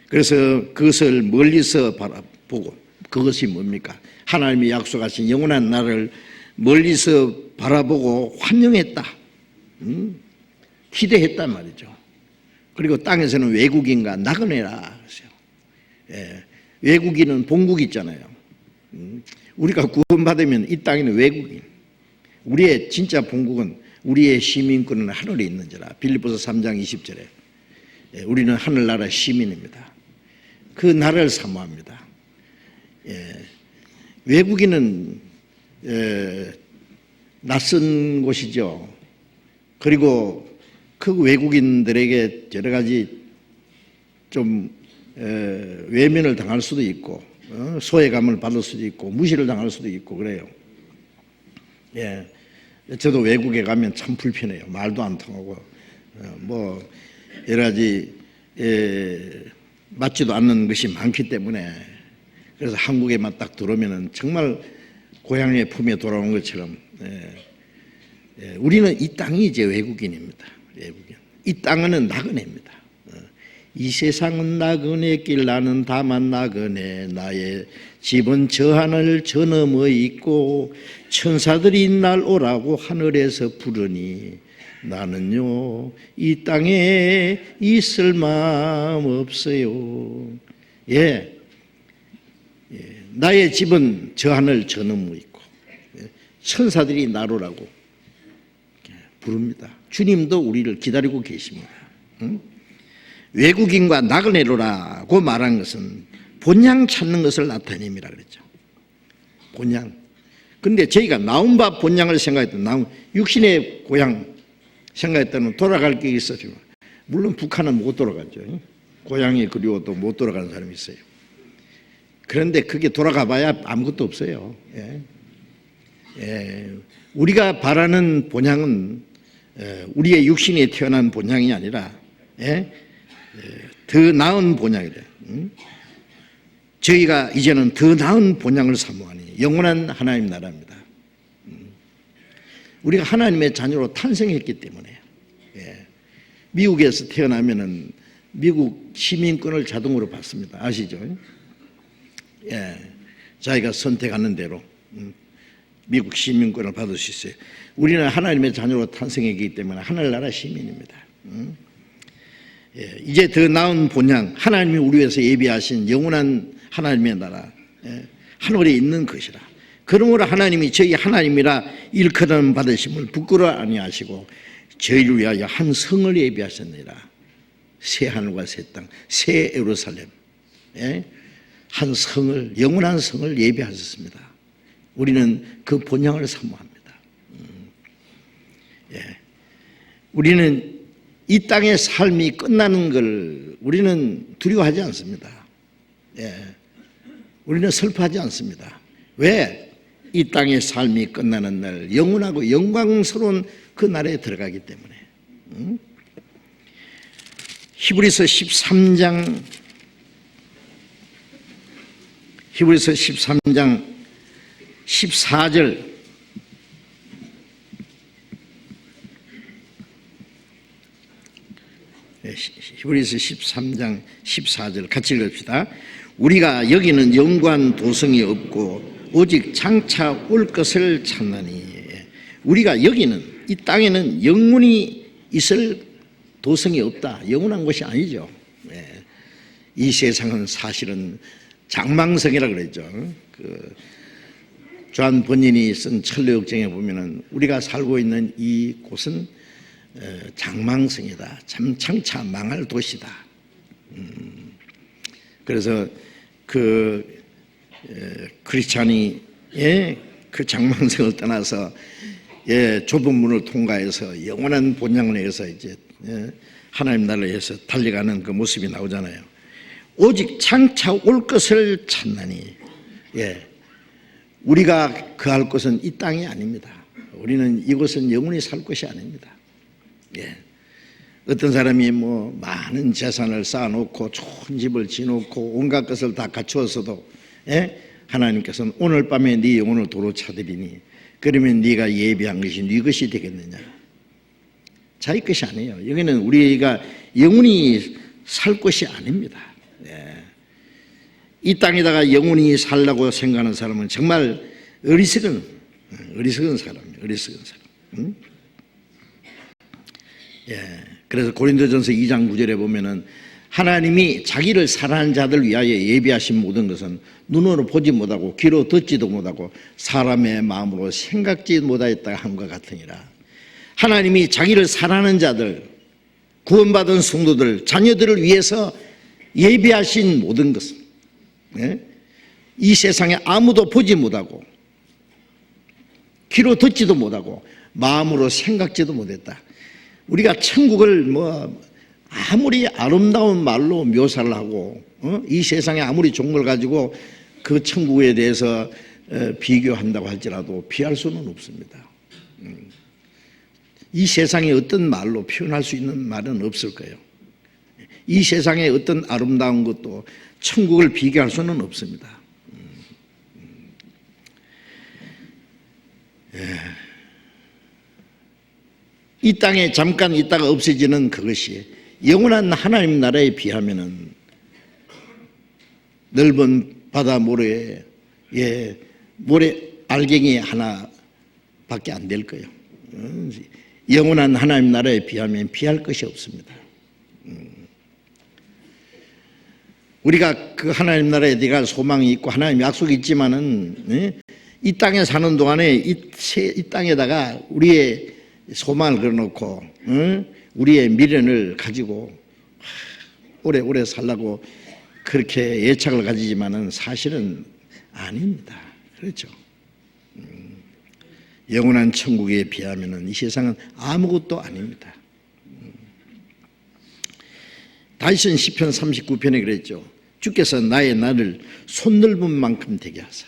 A: 그래서 그것을 멀리서 바라보고 그것이 뭡니까? 하나님이 약속하신 영원한 나라를 멀리서 바라보고 환영했다. 기대했단 말이죠. 그리고 땅에서는 외국인과 나그네라 그랬어요. 외국인은 본국 있잖아요. 우리가 구원받으면 이 땅에는 외국인. 우리의 진짜 본국은 우리의 시민권은 하늘에 있는지라. 빌립보서 3장 20절에 우리는 하늘나라 시민입니다. 그 나라를 사모합니다. 외국인은 낯선 곳이죠. 그리고 그 외국인들에게 여러 가지 좀 외면을 당할 수도 있고 소외감을 받을 수도 있고 무시를 당할 수도 있고 그래요. 저도 외국에 가면 참 불편해요. 말도 안 통하고 뭐 여러 가지 맞지도 않는 것이 많기 때문에 그래서 한국에만 딱 들어오면은 정말 고향의 품에 돌아온 것처럼 우리는 이 땅이 이제 외국인입니다. 외국인. 이 땅은 나그네입니다. 이 세상은 나그네 길 나는 다만 나그네 나의 집은 저 하늘 저 너머에 있고 천사들이 날 오라고 하늘에서 부르니 나는요 이 땅에 있을 마음 없어요. 나의 집은 저 하늘 저 너머에 있고 천사들이 나로라고 부릅니다. 주님도 우리를 기다리고 계십니다. 외국인과 나그네로라고 말한 것은 본향 찾는 것을 나타냅니다 그랬죠. 본향. 근데 저희가 나온 바 본향을 생각했던 육신의 고향 생각했다면 돌아갈 게 있었죠. 물론 북한은 못 돌아가죠. 고향이 그리워도 못 돌아가는 사람이 있어요. 그런데 그게 돌아가 봐야 아무것도 없어요. 우리가 바라는 본향은 우리의 육신에 태어난 본향이 아니라 더 나은 본향이래. 저희가 이제는 더 나은 본향을 사모하니 영원한 하나님 나라입니다. 우리가 하나님의 자녀로 탄생했기 때문에 미국에서 태어나면은 미국 시민권을 자동으로 받습니다. 아시죠? 자기가 선택하는 대로 미국 시민권을 받을 수 있어요. 우리는 하나님의 자녀로 탄생했기 때문에 하늘나라 시민입니다. 이제 더 나은 본향, 하나님이 우리 위해서 예비하신 영원한 하나님의 나라, 하늘에 있는 것이라. 그러므로 하나님이 저희 하나님이라 일컬음 받으심을 부끄러워 아니하시고 저희를 위하여 한 성을 예비하셨느니라. 새 하늘과 새 땅, 새 예루살렘, 한 성을, 영원한 성을 예비하셨습니다. 우리는 그 본향을 사모합니다. 우리는 이 땅의 삶이 끝나는 걸 우리는 두려워하지 않습니다. 우리는 슬퍼하지 않습니다. 왜? 이 땅의 삶이 끝나는 날 영원하고 영광스러운 그 날에 들어가기 때문에. 히브리서 13장 14절 히브리서 13장 14절 같이 읽읍시다. 우리가 여기는 영관 도성이 없고 오직 장차 올 것을 찾나니. 우리가 여기는 이 땅에는 영원히 있을 도성이 없다. 영원한 것이 아니죠. 이 세상은 사실은 장망성이라 그랬죠. 존 번연이 쓴 천리역정에 보면은 우리가 살고 있는 이 곳은 장망성이다. 참 장차 망할 도시다. 그래서 크리스찬이 그 장망성을 떠나서 좁은 문을 통과해서 영원한 본향을 위해서 이제 하나님 나라를 위해서 달려가는 그 모습이 나오잖아요. 오직 장차 올 것을 찾나니. 우리가 거할 곳은 이 땅이 아닙니다. 우리는 이곳은 영원히 살 것이 아닙니다. 어떤 사람이 뭐 많은 재산을 쌓아놓고 좋은 집을 지놓고 온갖 것을 다 갖추었어도 하나님께서는 오늘 밤에 네 영혼을 도로 찾으리니 그러면 네가 예비한 것이 네 것이 되겠느냐. 자기 것이 아니에요. 여기는 우리가 영원히 살 것이 아닙니다. 이 땅에다가 영원히 살라고 생각하는 사람은 정말 어리석은 사람이에요. 어리석은 사람. 그래서 고린도전서 2장 9절에 보면은 하나님이 자기를 사랑하는 자들 위하여 예비하신 모든 것은 눈으로 보지 못하고 귀로 듣지도 못하고 사람의 마음으로 생각지 못하였다 함과 같으니라. 하나님이 자기를 사랑하는 자들, 구원받은 성도들, 자녀들을 위해서 예비하신 모든 것은 이 세상에 아무도 보지 못하고 귀로 듣지도 못하고 마음으로 생각지도 못했다. 우리가 천국을 아무리 아름다운 말로 묘사를 하고 이 세상에 아무리 종을 가지고 그 천국에 대해서 비교한다고 할지라도 비할 수는 없습니다. 이 세상에 어떤 말로 표현할 수 있는 말은 없을 거예요. 이 세상에 어떤 아름다운 것도 천국을 비교할 수는 없습니다. 이 땅에 잠깐 있다가 없어지는 그것이 영원한 하나님 나라에 비하면은 넓은 바다 모래에 모래 알갱이 하나밖에 안 될 거예요. 영원한 하나님 나라에 비하면 비할 것이 없습니다. 우리가 그 하나님 나라에 내가 소망이 있고 하나님 약속이 있지만은 이 땅에 사는 동안에 이 땅에다가 우리의 소망을 걸어놓고 우리의 미련을 가지고 오래오래 살라고 그렇게 예착을 가지지만은 사실은 아닙니다. 그렇죠? 영원한 천국에 비하면은 이 세상은 아무것도 아닙니다. 다윗은 시편 39편에 그랬죠. 주께서 나의 날을 손넓은 만큼 되게 하사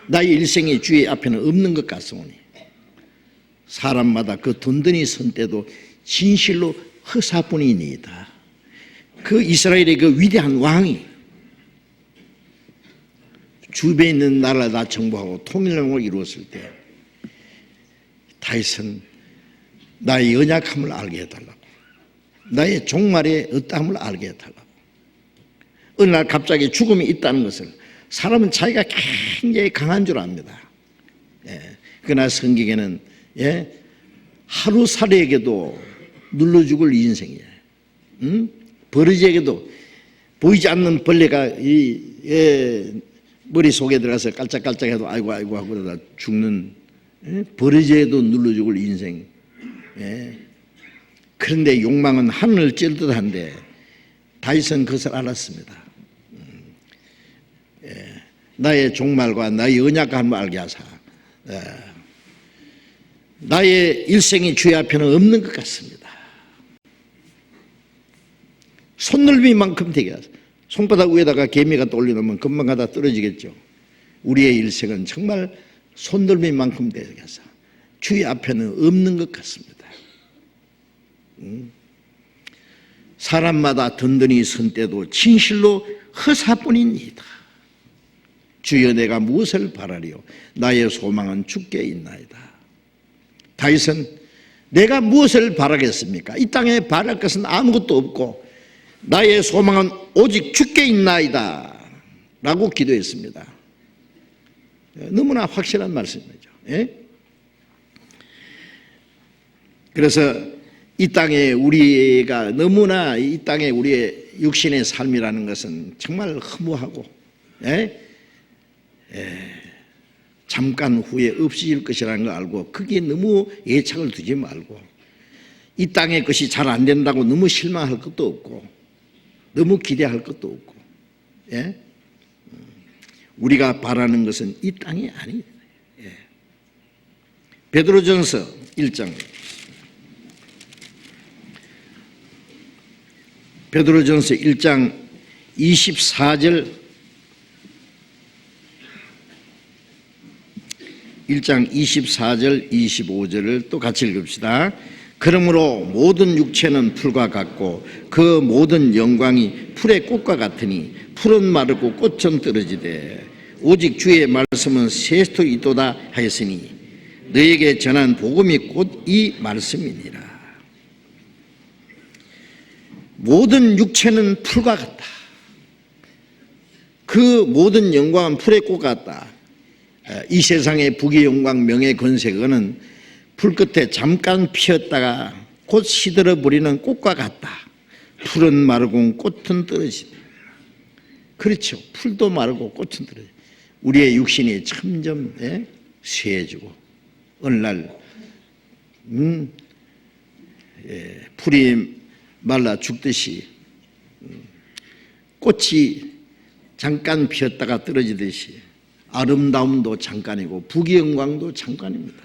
A: 나의 일생이 주의 앞에는 없는 것 같사오니 사람마다 그 든든히 선 때도 진실로 허사뿐이니이다. 그 이스라엘의 그 위대한 왕이 주변에 있는 나라를 다 정복하고 통일을 이루었을 때 다윗은 나의 연약함을 알게 해달라고, 나의 종말의 어떠함을 알게 해달라고. 어느 날 갑자기 죽음이 있다는 것을 사람은 자기가 굉장히 강한 줄 압니다. 그러나 성경에는 하루살이에게도 눌러 죽을 인생이에요. 버러지에게도 보이지 않는 벌레가 머릿속에 들어가서 깔짝깔짝해도 아이고 아이고 하고 그러다 죽는, 버러지에도 눌러 죽을 인생. 그런데 욕망은 하늘을 찌르듯한데 다윗은 그것을 알았습니다. 나의 종말과 나의 연약함을 알게 하사 나의 일생이 주의 앞에는 없는 것 같습니다. 손넓이만큼 되게 하사. 손바닥 위에다가 개미가 올려놓으면 금방 가다 떨어지겠죠. 우리의 일생은 정말 손넓이만큼 되게 하사 주의 앞에는 없는 것 같습니다. 사람마다 든든히 선 때도 진실로 허사뿐이니이다. 주여 내가 무엇을 바라리요? 나의 소망은 주께 있나이다. 다윗은 내가 무엇을 바라겠습니까? 이 땅에 바랄 것은 아무것도 없고 나의 소망은 오직 주께 있나이다 라고 기도했습니다. 너무나 확실한 말씀이죠. 그래서 이 땅에 우리가 너무나 이 땅에 우리의 육신의 삶이라는 것은 정말 허무하고 잠깐 후에 없어질 것이라는 걸 알고 거기에 너무 애착을 두지 말고 이 땅의 것이 잘 안 된다고 너무 실망할 것도 없고 너무 기대할 것도 없고 우리가 바라는 것은 이 땅이 아니에요. 베드로전서 1장 베드로전서 1장 24절 1장 24절 25절을 또 같이 읽읍시다. 그러므로 모든 육체는 풀과 같고 그 모든 영광이 풀의 꽃과 같으니 풀은 마르고 꽃은 떨어지되 오직 주의 말씀은 세스토 있도다 하였으니 너에게 전한 복음이 곧 이 말씀이니라. 모든 육체는 풀과 같다. 그 모든 영광은 풀의 꽃 같다. 이 세상의 부귀 영광 명예 권세 그거는 풀 끝에 잠깐 피었다가 곧 시들어 버리는 꽃과 같다. 풀은 마르고 꽃은 떨어진다. 그렇죠. 풀도 마르고 꽃은 떨어져. 우리의 육신이 점점 쇠해지고 어느 날 풀이 말라 죽듯이 꽃이 잠깐 피었다가 떨어지듯이 아름다움도 잠깐이고 부귀 영광도 잠깐입니다.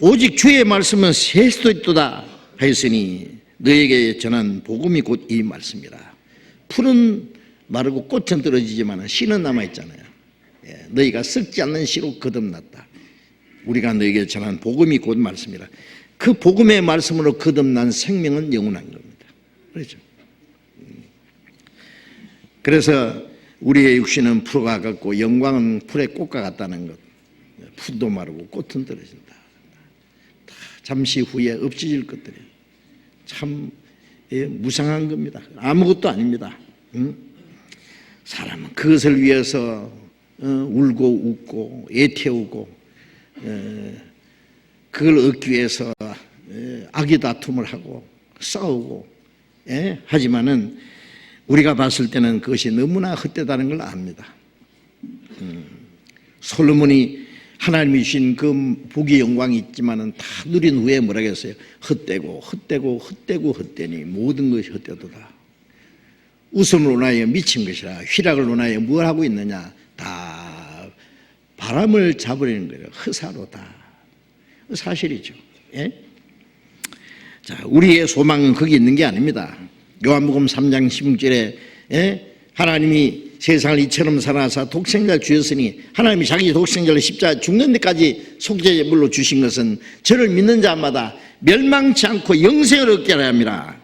A: 오직 주의 말씀은 셀 수도 있도다 하였으니 너에게 전한 복음이 곧 이 말씀이라. 풀은 마르고 꽃은 떨어지지만 씨는 남아있잖아요. 너희가 썩지 않는 씨로 거듭났다. 우리가 너에게 전한 복음이 곧 말씀이라. 그 복음의 말씀으로 거듭난 생명은 영원한 겁니다. 그렇죠? 그래서 우리의 육신은 풀과 같고 영광은 풀의 꽃과 같다는 것. 풀도 마르고 꽃은 떨어진다. 잠시 후에 없어질 것들이에요. 참 무상한 겁니다. 아무것도 아닙니다. 사람은 그것을 위해서 울고 웃고 애태우고 그걸 얻기 위해서 악의 다툼을 하고 싸우고 하지만은 우리가 봤을 때는 그것이 너무나 헛되다는 걸 압니다. 솔로몬이 하나님이 주신 그 복이 영광이 있지만은 다 누린 후에 뭐라고 했어요? 헛되고 헛되고 헛되고 헛되니 모든 것이 헛되도다. 웃음을 논하여 미친 것이라. 희락을 논하여 뭘 하고 있느냐? 다 바람을 잡으려는 거예요. 허사로다. 사실이죠. 예? 자, 우리의 소망은 거기 있는 게 아닙니다. 요한복음 3장 16절에 하나님이 세상을 이처럼 사랑하사 독생자를 주셨으니 하나님이 자기 독생자를 십자가에 죽는 데까지 속죄제물로 주신 것은 저를 믿는 자마다 멸망치 않고 영생을 얻게 하려 함이라.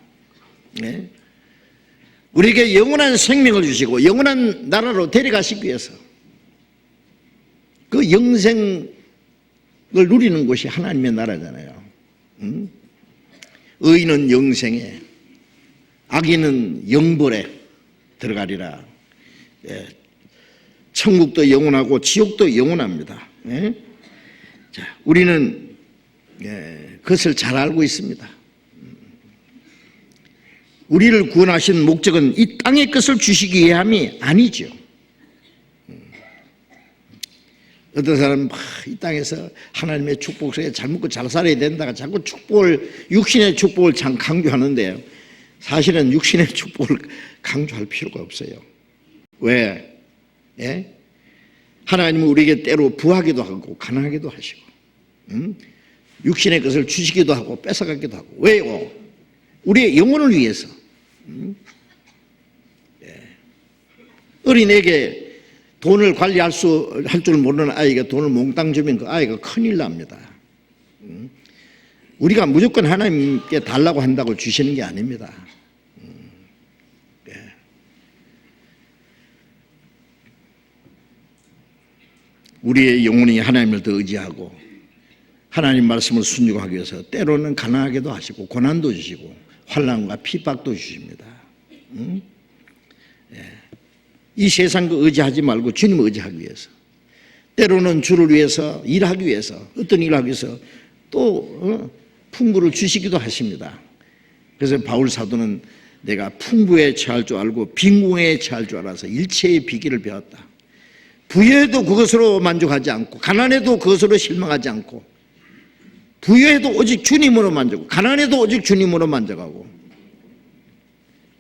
A: 네? 우리에게 영원한 생명을 주시고 영원한 나라로 데려가시기 위해서 그 영생을 누리는 곳이 하나님의 나라잖아요. 의인은 영생에 악인은 영벌에 들어가리라. 예. 천국도 영원하고 지옥도 영원합니다. 예? 자, 우리는 그것을 잘 알고 있습니다. 우리를 구원하신 목적은 이 땅의 것을 주시기 위함이 아니죠. 어떤 사람은 이 땅에서 하나님의 축복 속에 잘 먹고 잘 살아야 된다가 자꾸 축복을, 육신의 축복을 참 강조하는데요. 사실은 육신의 축복을 강조할 필요가 없어요. 왜? 예? 하나님은 우리에게 때로 부하기도 하고 가난하기도 하시고 육신의 것을 주시기도 하고 뺏어가기도 하고. 왜요? 우리의 영혼을 위해서. 예. 어린애에게 돈을 관리할 줄 모르는 아이가 돈을 몽땅 주면 그 아이가 큰일 납니다. 우리가 무조건 하나님께 달라고 한다고 주시는 게 아닙니다. 예. 우리의 영혼이 하나님을 더 의지하고 하나님 말씀을 순종하기 위해서 때로는 가난하게도 하시고 고난도 주시고 환난과 핍박도 주십니다. 예. 이 세상 거 의지하지 말고 주님을 의지하기 위해서, 때로는 주를 위해서 일하기 위해서, 어떤 일을 하기 위해서 또 풍부를 주시기도 하십니다. 그래서 바울 사도는 내가 풍부에 처할 줄 알고 빈궁에 처할 줄 알아서 일체의 비기를 배웠다. 부여해도 그것으로 만족하지 않고 가난해도 그것으로 실망하지 않고, 부여해도 오직 주님으로 만족하고 가난해도 오직 주님으로 만족하고,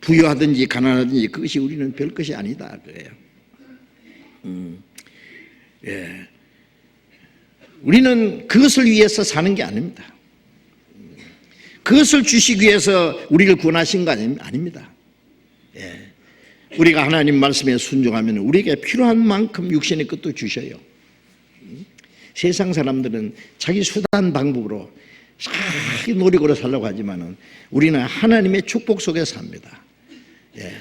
A: 부여하든지 가난하든지 그것이 우리는 별 것이 아니다 그래요. 예. 우리는 그것을 위해서 사는 게 아닙니다. 그것을 주시기 위해서 우리를 구원하신 거 아닙니다. 예. 우리가 하나님 말씀에 순종하면 우리에게 필요한 만큼 육신의 것도 주셔요. 세상 사람들은 자기 수단 방법으로 자기 노력으로 살려고 하지만은 우리는 하나님의 축복 속에 삽니다. 예.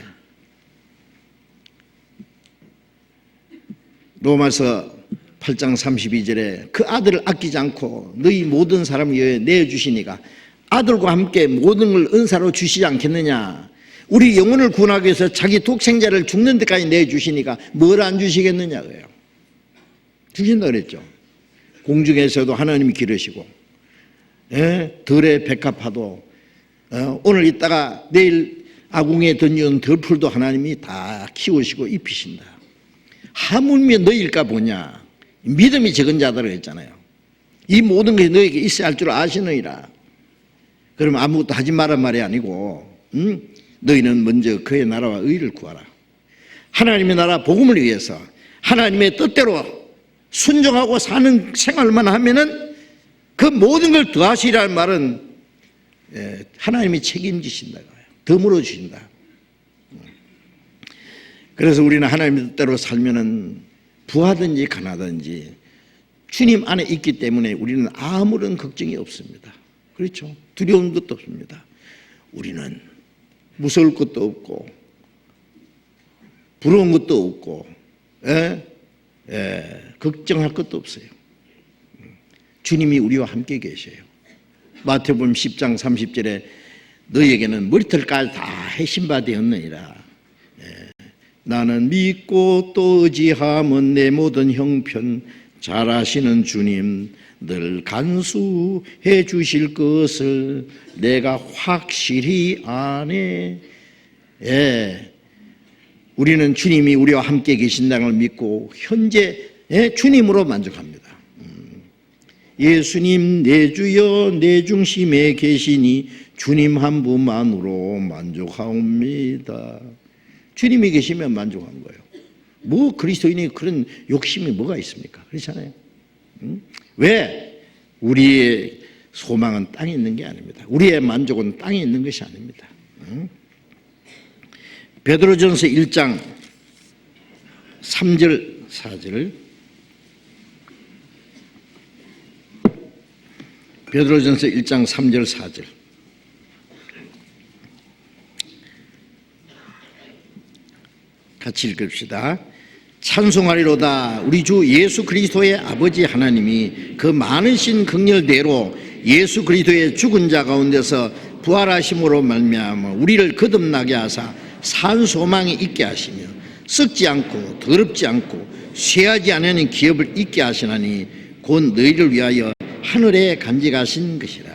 A: 로마서 8장 32절에 그 아들을 아끼지 않고 너희 모든 사람을 위해 내어주시니까 아들과 함께 모든 걸 은사로 주시지 않겠느냐. 우리 영혼을 구원하기 위해서 자기 독생자를 죽는 데까지 내주시니까 뭘 안 주시겠느냐고요. 주신다 그랬죠. 공중에서도 하나님이 기르시고, 예? 들의 백합화도 오늘 있다가 내일 아궁이에 던지는 들풀도 하나님이 다 키우시고 입히신다. 하물며 너희일까 보냐. 믿음이 적은 자들을 했잖아요. 이 모든 것이 너에게 있어야 할 줄 아시느니라. 그러면 아무것도 하지 말란 말이 아니고, 너희는 먼저 그의 나라와 의를 구하라. 하나님의 나라 복음을 위해서 하나님의 뜻대로 순종하고 사는 생활만 하면은 그 모든 걸 더하시라는 말은 하나님이 책임지신다. 더 물어주신다. 그래서 우리는 하나님의 뜻대로 살면은 부하든지 가난하든지 주님 안에 있기 때문에 우리는 아무런 걱정이 없습니다. 그렇죠? 두려운 것도 없습니다. 우리는 무서울 것도 없고 부러운 것도 없고 걱정할 것도 없어요. 주님이 우리와 함께 계셔요. 마태복음 10장 30절에 너희에게는 머리털까지 다 해신바 되었느니라. 나는 믿고 또 의지함은 내 모든 형편 잘 아시는 주님 늘 간수해 주실 것을 내가 확실히 아네. 우리는 주님이 우리와 함께 계신다는 걸 믿고 현재 주님으로 만족합니다. 예수님 내 주여 내 중심에 계시니 주님 한 분만으로 만족하옵니다. 주님이 계시면 만족한 거예요. 뭐 그리스도인이 그런 욕심이 뭐가 있습니까? 그렇잖아요. 왜? 우리의 소망은 땅에 있는 게 아닙니다. 우리의 만족은 땅에 있는 것이 아닙니다. 베드로전서 1장 3절 4절 베드로전서 1장 3절 4절 같이 읽읍시다. 찬송하리로다. 우리 주 예수 그리스도의 아버지 하나님이 그 많으신 긍휼대로 예수 그리스도의 죽은 자 가운데서 부활하심으로 말미암아 우리를 거듭나게 하사 산 소망이 있게 하시며 썩지 않고 더럽지 않고 쇠하지 않는 기업을 있게 하시나니 곧 너희를 위하여 하늘에 간직하신 것이라.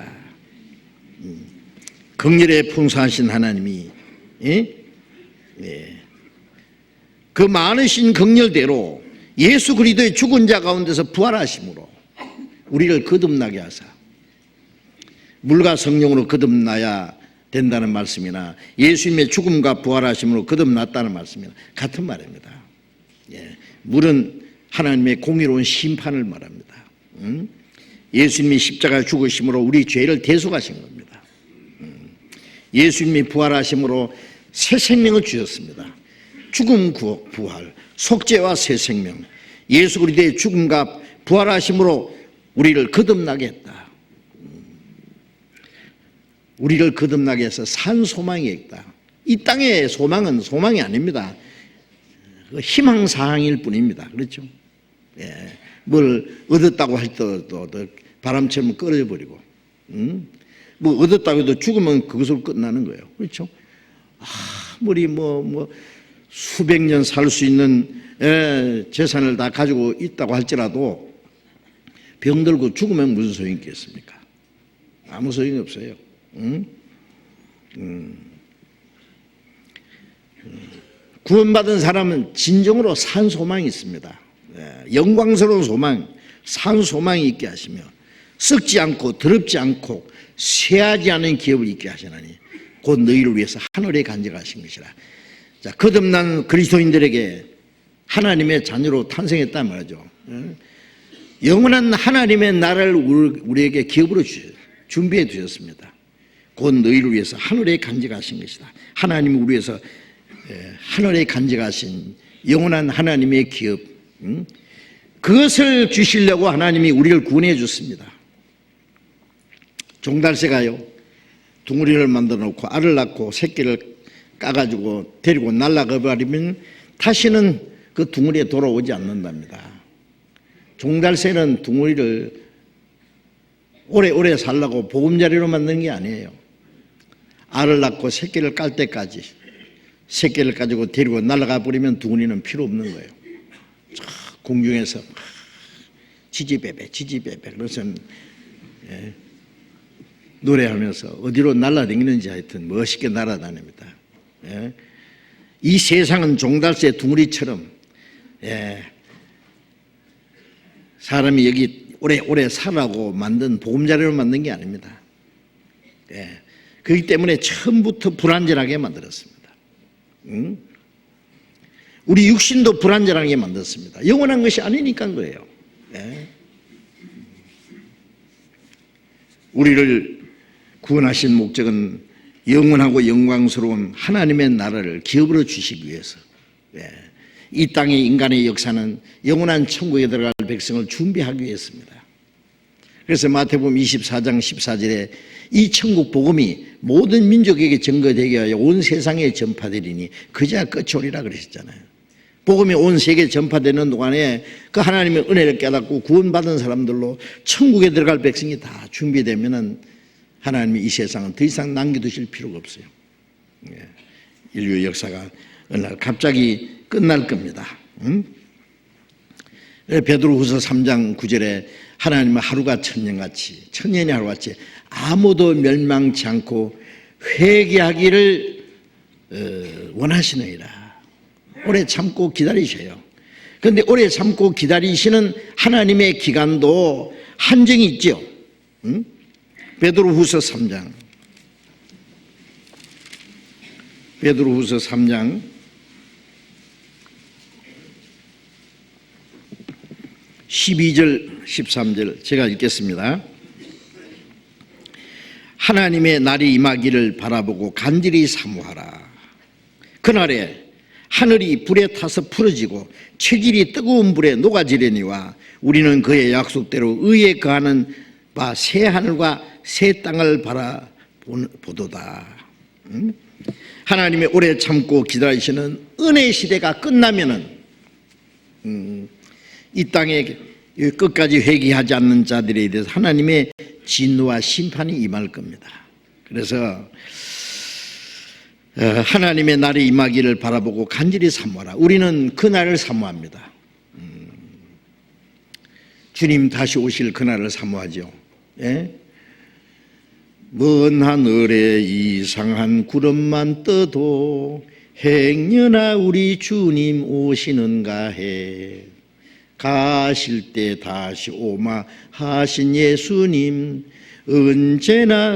A: 긍휼에 풍성하신 하나님이 그 많으신 긍휼대로 예수 그리스도의 죽은 자 가운데서 부활하심으로 우리를 거듭나게 하사, 물과 성령으로 거듭나야 된다는 말씀이나 예수님의 죽음과 부활하심으로 거듭났다는 말씀이나 같은 말입니다. 물은 하나님의 공의로운 심판을 말합니다. 예수님이 십자가에 죽으심으로 우리 죄를 대속하신 겁니다. 예수님이 부활하심으로 새 생명을 주셨습니다. 죽음 부활, 속죄와 새 생명, 예수 그리스도의 죽음과 부활하심으로 우리를 거듭나게 했다. 우리를 거듭나게 해서 산 소망이 있다. 이 땅의 소망은 소망이 아닙니다. 희망사항일 뿐입니다. 그렇죠? 뭘 얻었다고 할 때도 바람처럼 꺼져버리고, 뭐 얻었다고 해도 죽으면 그것으로 끝나는 거예요. 그렇죠? 아무리 수백 년 살 수 있는 재산을 다 가지고 있다고 할지라도 병들고 죽으면 무슨 소용이 있겠습니까? 아무 소용이 없어요. 구원받은 사람은 진정으로 산 소망이 있습니다. 영광스러운 소망, 산 소망이 있게 하시며 썩지 않고 더럽지 않고 쇠하지 않은 기업을 있게 하시나니 곧 너희를 위해서 하늘에 간직하신 것이라. 자, 거듭난 그리스도인들에게 하나님의 자녀로 탄생했단 말이죠. 영원한 하나님의 나라를 우리에게 기업으로 준비해 주셨습니다. 곧 너희를 위해서 하늘에 간직하신 것이다. 하나님이 우리 위해서 하늘에 간직하신 영원한 하나님의 기업, 그것을 주시려고 하나님이 우리를 구원해 줬습니다. 종달새가요, 둥우리를 만들어 놓고 알을 낳고 새끼를 까가지고 데리고 날아가 버리면 다시는 그 둥우리에 돌아오지 않는답니다. 종달새는 둥우리를 오래오래 살라고 보금자리로 만드는 게 아니에요. 알을 낳고 새끼를 깔 때까지 새끼를 가지고 데리고 날아가 버리면 둥우리는 필요 없는 거예요. 공중에서 지지배배 지지배배 그래서 노래하면서 어디로 날아다니는지 하여튼 멋있게 날아다닙니다. 이 세상은 종달새 둥우리처럼 사람이 여기 오래오래 살라고 만든 보금자리로 만든 게 아닙니다. 그렇기 때문에 처음부터 불안전하게 만들었습니다. 우리 육신도 불안전하게 만들었습니다. 영원한 것이 아니니까 그래요. 우리를 구원하신 목적은 영원하고 영광스러운 하나님의 나라를 기업으로 주시기 위해서, 이 땅의 인간의 역사는 영원한 천국에 들어갈 백성을 준비하기 위해서입니다. 그래서 마태복음 24장 14절에 이 천국 복음이 모든 민족에게 증거되게 하여 온 세상에 전파되리니 그제야 끝이 오리라 그러셨잖아요. 복음이 온 세계에 전파되는 동안에 그 하나님의 은혜를 깨닫고 구원받은 사람들로 천국에 들어갈 백성이 다 준비되면은 하나님이 이 세상은 더 이상 남겨두실 필요가 없어요. 인류 역사가 어느 날 갑자기 끝날 겁니다. 베드로후서 3장 9절에 하나님은 하루가 천년같이, 천년이 하루같이 아무도 멸망치 않고 회개하기를 원하시느니라. 오래 참고 기다리셔요. 그런데 오래 참고 기다리시는 하나님의 기간도 한정이 있죠. 응? 베드로후서 3장 12절 13절 제가 읽겠습니다. 하나님의 날이 임하기를 바라보고 간절히 사모하라. 그날에 하늘이 불에 타서 풀어지고 체질이 뜨거운 불에 녹아지려니와 우리는 그의 약속대로 의에 거하는 바 새 하늘과 새 땅을 바라보도다. 하나님의 오래 참고 기다리시는 은혜의 시대가 끝나면은 이 땅에 끝까지 회개하지 않는 자들에 대해서 하나님의 진노와 심판이 임할 겁니다. 그래서 하나님의 날이 임하기를 바라보고 간절히 사모하라. 우리는 그 날을 사모합니다. 주님 다시 오실 그 날을 사모하죠. 예? 먼 하늘에 이상한 구름만 떠도 행여나 우리 주님 오시는가 해. 가실 때 다시 오마 하신 예수님 언제나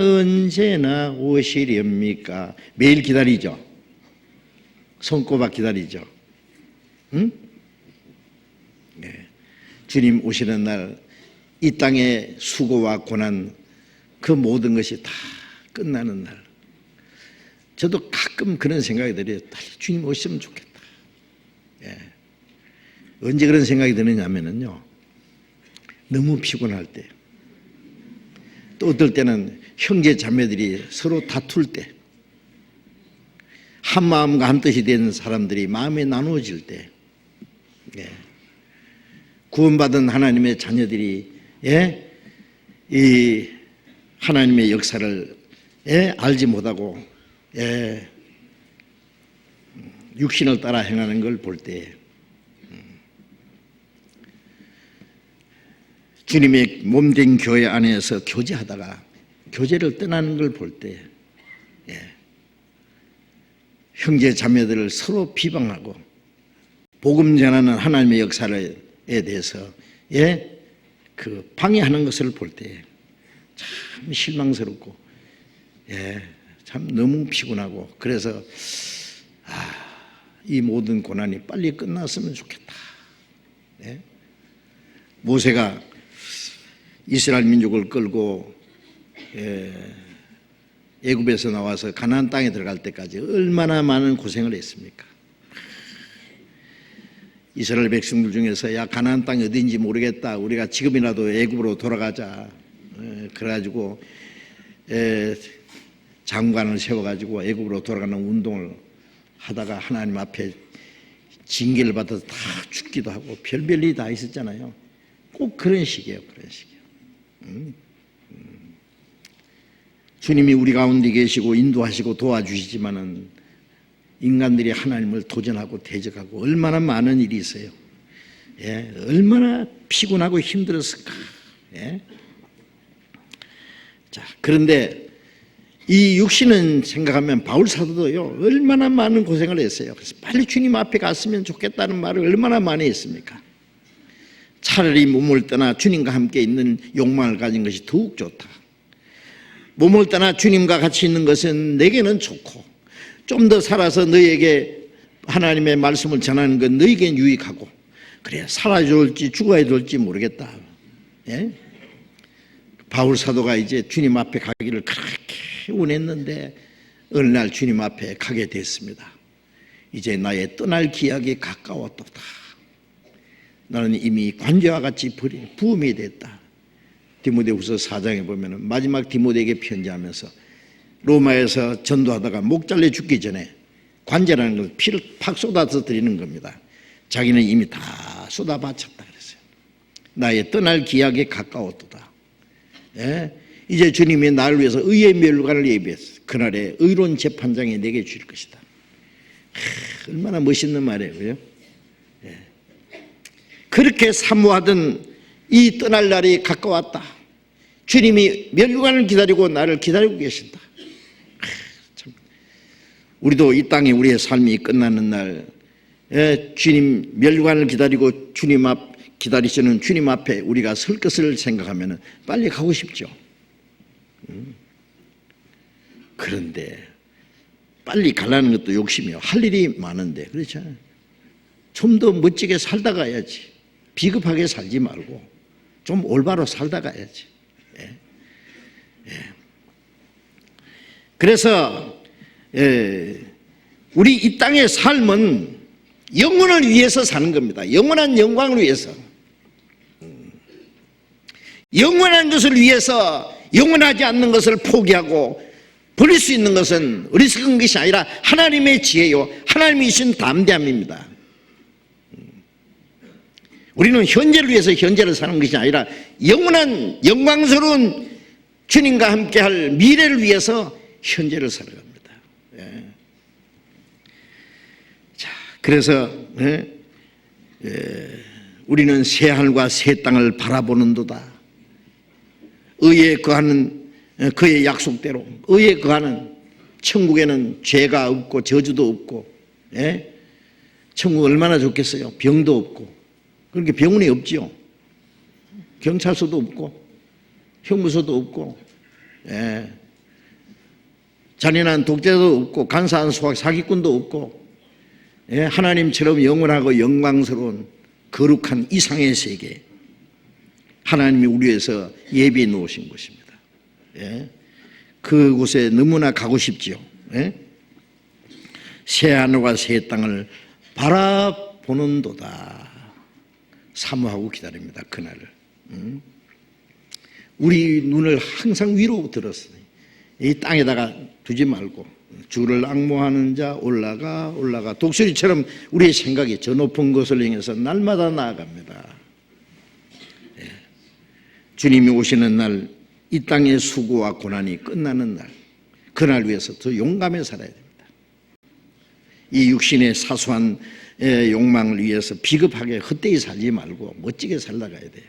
A: 오시렵니까? 매일 기다리죠. 손꼽아 기다리죠. 응? 네. 주님 오시는 날 이 땅의 수고와 고난 그 모든 것이 다 끝나는 날. 저도 가끔 그런 생각이 들어요. 빨리 주님 오시면 좋겠다. 예. 언제 그런 생각이 드느냐면요, 너무 피곤할 때, 또 어떨 때는 형제 자매들이 서로 다툴 때, 한 마음과 한 뜻이 된 사람들이 마음이 나누어질 때, 예. 구원받은 하나님의 자녀들이 이 하나님의 역사를 알지 못하고 육신을 따라 행하는 걸 볼 때, 주님의 몸된 교회 안에서 교제하다가 교제를 떠나는 걸 볼 때, 형제 자매들을 서로 비방하고 복음 전하는 하나님의 역사에 대해서 그 방해하는 것을 볼 때 참 실망스럽고 참 너무 피곤하고, 그래서 이 모든 고난이 빨리 끝났으면 좋겠다. 모세가 이스라엘 민족을 끌고 애굽에서 나와서 가나안 땅에 들어갈 때까지 얼마나 많은 고생을 했습니까? 이스라엘 백성들 중에서 야, 가나안 땅이 어딘지 모르겠다, 우리가 지금이라도 애굽으로 돌아가자, 그래가지고 장관을 세워가지고 애굽으로 돌아가는 운동을 하다가 하나님 앞에 징계를 받아서 다 죽기도 하고 별별 일이 다 있었잖아요. 꼭 그런 식이에요. 그런 식이에요. 주님이 우리 가운데 계시고 인도하시고 도와주시지만은 인간들이 하나님을 도전하고 대적하고 얼마나 많은 일이 있어요. 얼마나 피곤하고 힘들었을까. 자, 그런데 이 육신은 생각하면 바울 사도도요, 얼마나 많은 고생을 했어요. 그래서 빨리 주님 앞에 갔으면 좋겠다는 말을 얼마나 많이 했습니까? 차라리 몸을 떠나 주님과 함께 있는 욕망을 가진 것이 더욱 좋다. 몸을 떠나 주님과 같이 있는 것은 내게는 좋고, 좀 더 살아서 너희에게 하나님의 말씀을 전하는 건 너희에겐 유익하고, 그래 살아줄지 죽어야 될지 모르겠다. 바울 사도가 이제 주님 앞에 가기를 그렇게 원했는데 어느 날 주님 앞에 가게 됐습니다. 이제 나의 떠날 기약이 가까웠도다. 나는 이미 관제와 같이 부음이 됐다. 디모데후서 4장에 보면 마지막 디모데에게 편지하면서 로마에서 전도하다가 목 잘려 죽기 전에 관제라는 걸 피를 팍 쏟아서 드리는 겁니다. 자기는 이미 다 쏟아 바쳤다 그랬어요. 나의 떠날 기약이 가까웠도다. 이제 주님이 나를 위해서 의의 멸관을 예비했어. 그날에 의로운 재판장이 내게 줄 것이다. 얼마나 멋있는 말이에요, 그죠? 그렇게 사모하던 이 떠날 날이 가까웠다. 주님이 멸관을 기다리고 나를 기다리고 계신다. 참. 우리도 이 땅에 우리의 삶이 끝나는 날 주님 멸관을 기다리고 기다리시는 주님 앞에 우리가 설 것을 생각하면 빨리 가고 싶죠. 그런데 빨리 가려는 것도 욕심이요. 할 일이 많은데, 그렇잖아요. 좀 더 멋지게 살다 가야지. 비겁하게 살지 말고 좀 올바로 살다 가야지. 그래서 우리 이 땅의 삶은 영혼을 위해서 사는 겁니다. 영원한 영광을 위해서. 영원한 것을 위해서 영원하지 않는 것을 포기하고 버릴 수 있는 것은 어리석은 것이 아니라 하나님의 지혜요, 하나님이 주신 담대함입니다. 우리는 현재를 위해서 현재를 사는 것이 아니라 영원한 영광스러운 주님과 함께할 미래를 위해서 현재를 살아갑니다. 자, 그래서 우리는 새 하늘과 새 땅을 바라보는도다. 의에 거하는 그의 약속대로 의에 거하는 천국에는 죄가 없고 저주도 없고, 천국 얼마나 좋겠어요. 병도 없고. 그러니까 병원이 없지요. 경찰서도 없고 형무소도 없고, 잔인한 독재도 없고 간사한 사기꾼도 없고, 하나님처럼 영원하고 영광스러운 거룩한 이상의 세계, 하나님이 우리 위해서 예비해 놓으신 것입니다. 그곳에 너무나 가고 싶지요. 새 하늘과 새 땅을 바라보는도다. 사모하고 기다립니다. 그날을. 우리 눈을 항상 위로 들었으니 이 땅에다가 두지 말고 주를 앙모하는 자 올라가 독수리처럼 우리의 생각이 저 높은 곳을 향해서 날마다 나아갑니다. 주님이 오시는 날, 이 땅의 수고와 고난이 끝나는 날, 그날 위해서 더 용감해 살아야 됩니다. 이 육신의 사소한 욕망을 위해서 비겁하게 헛되이 살지 말고 멋지게 살다 가야 돼요.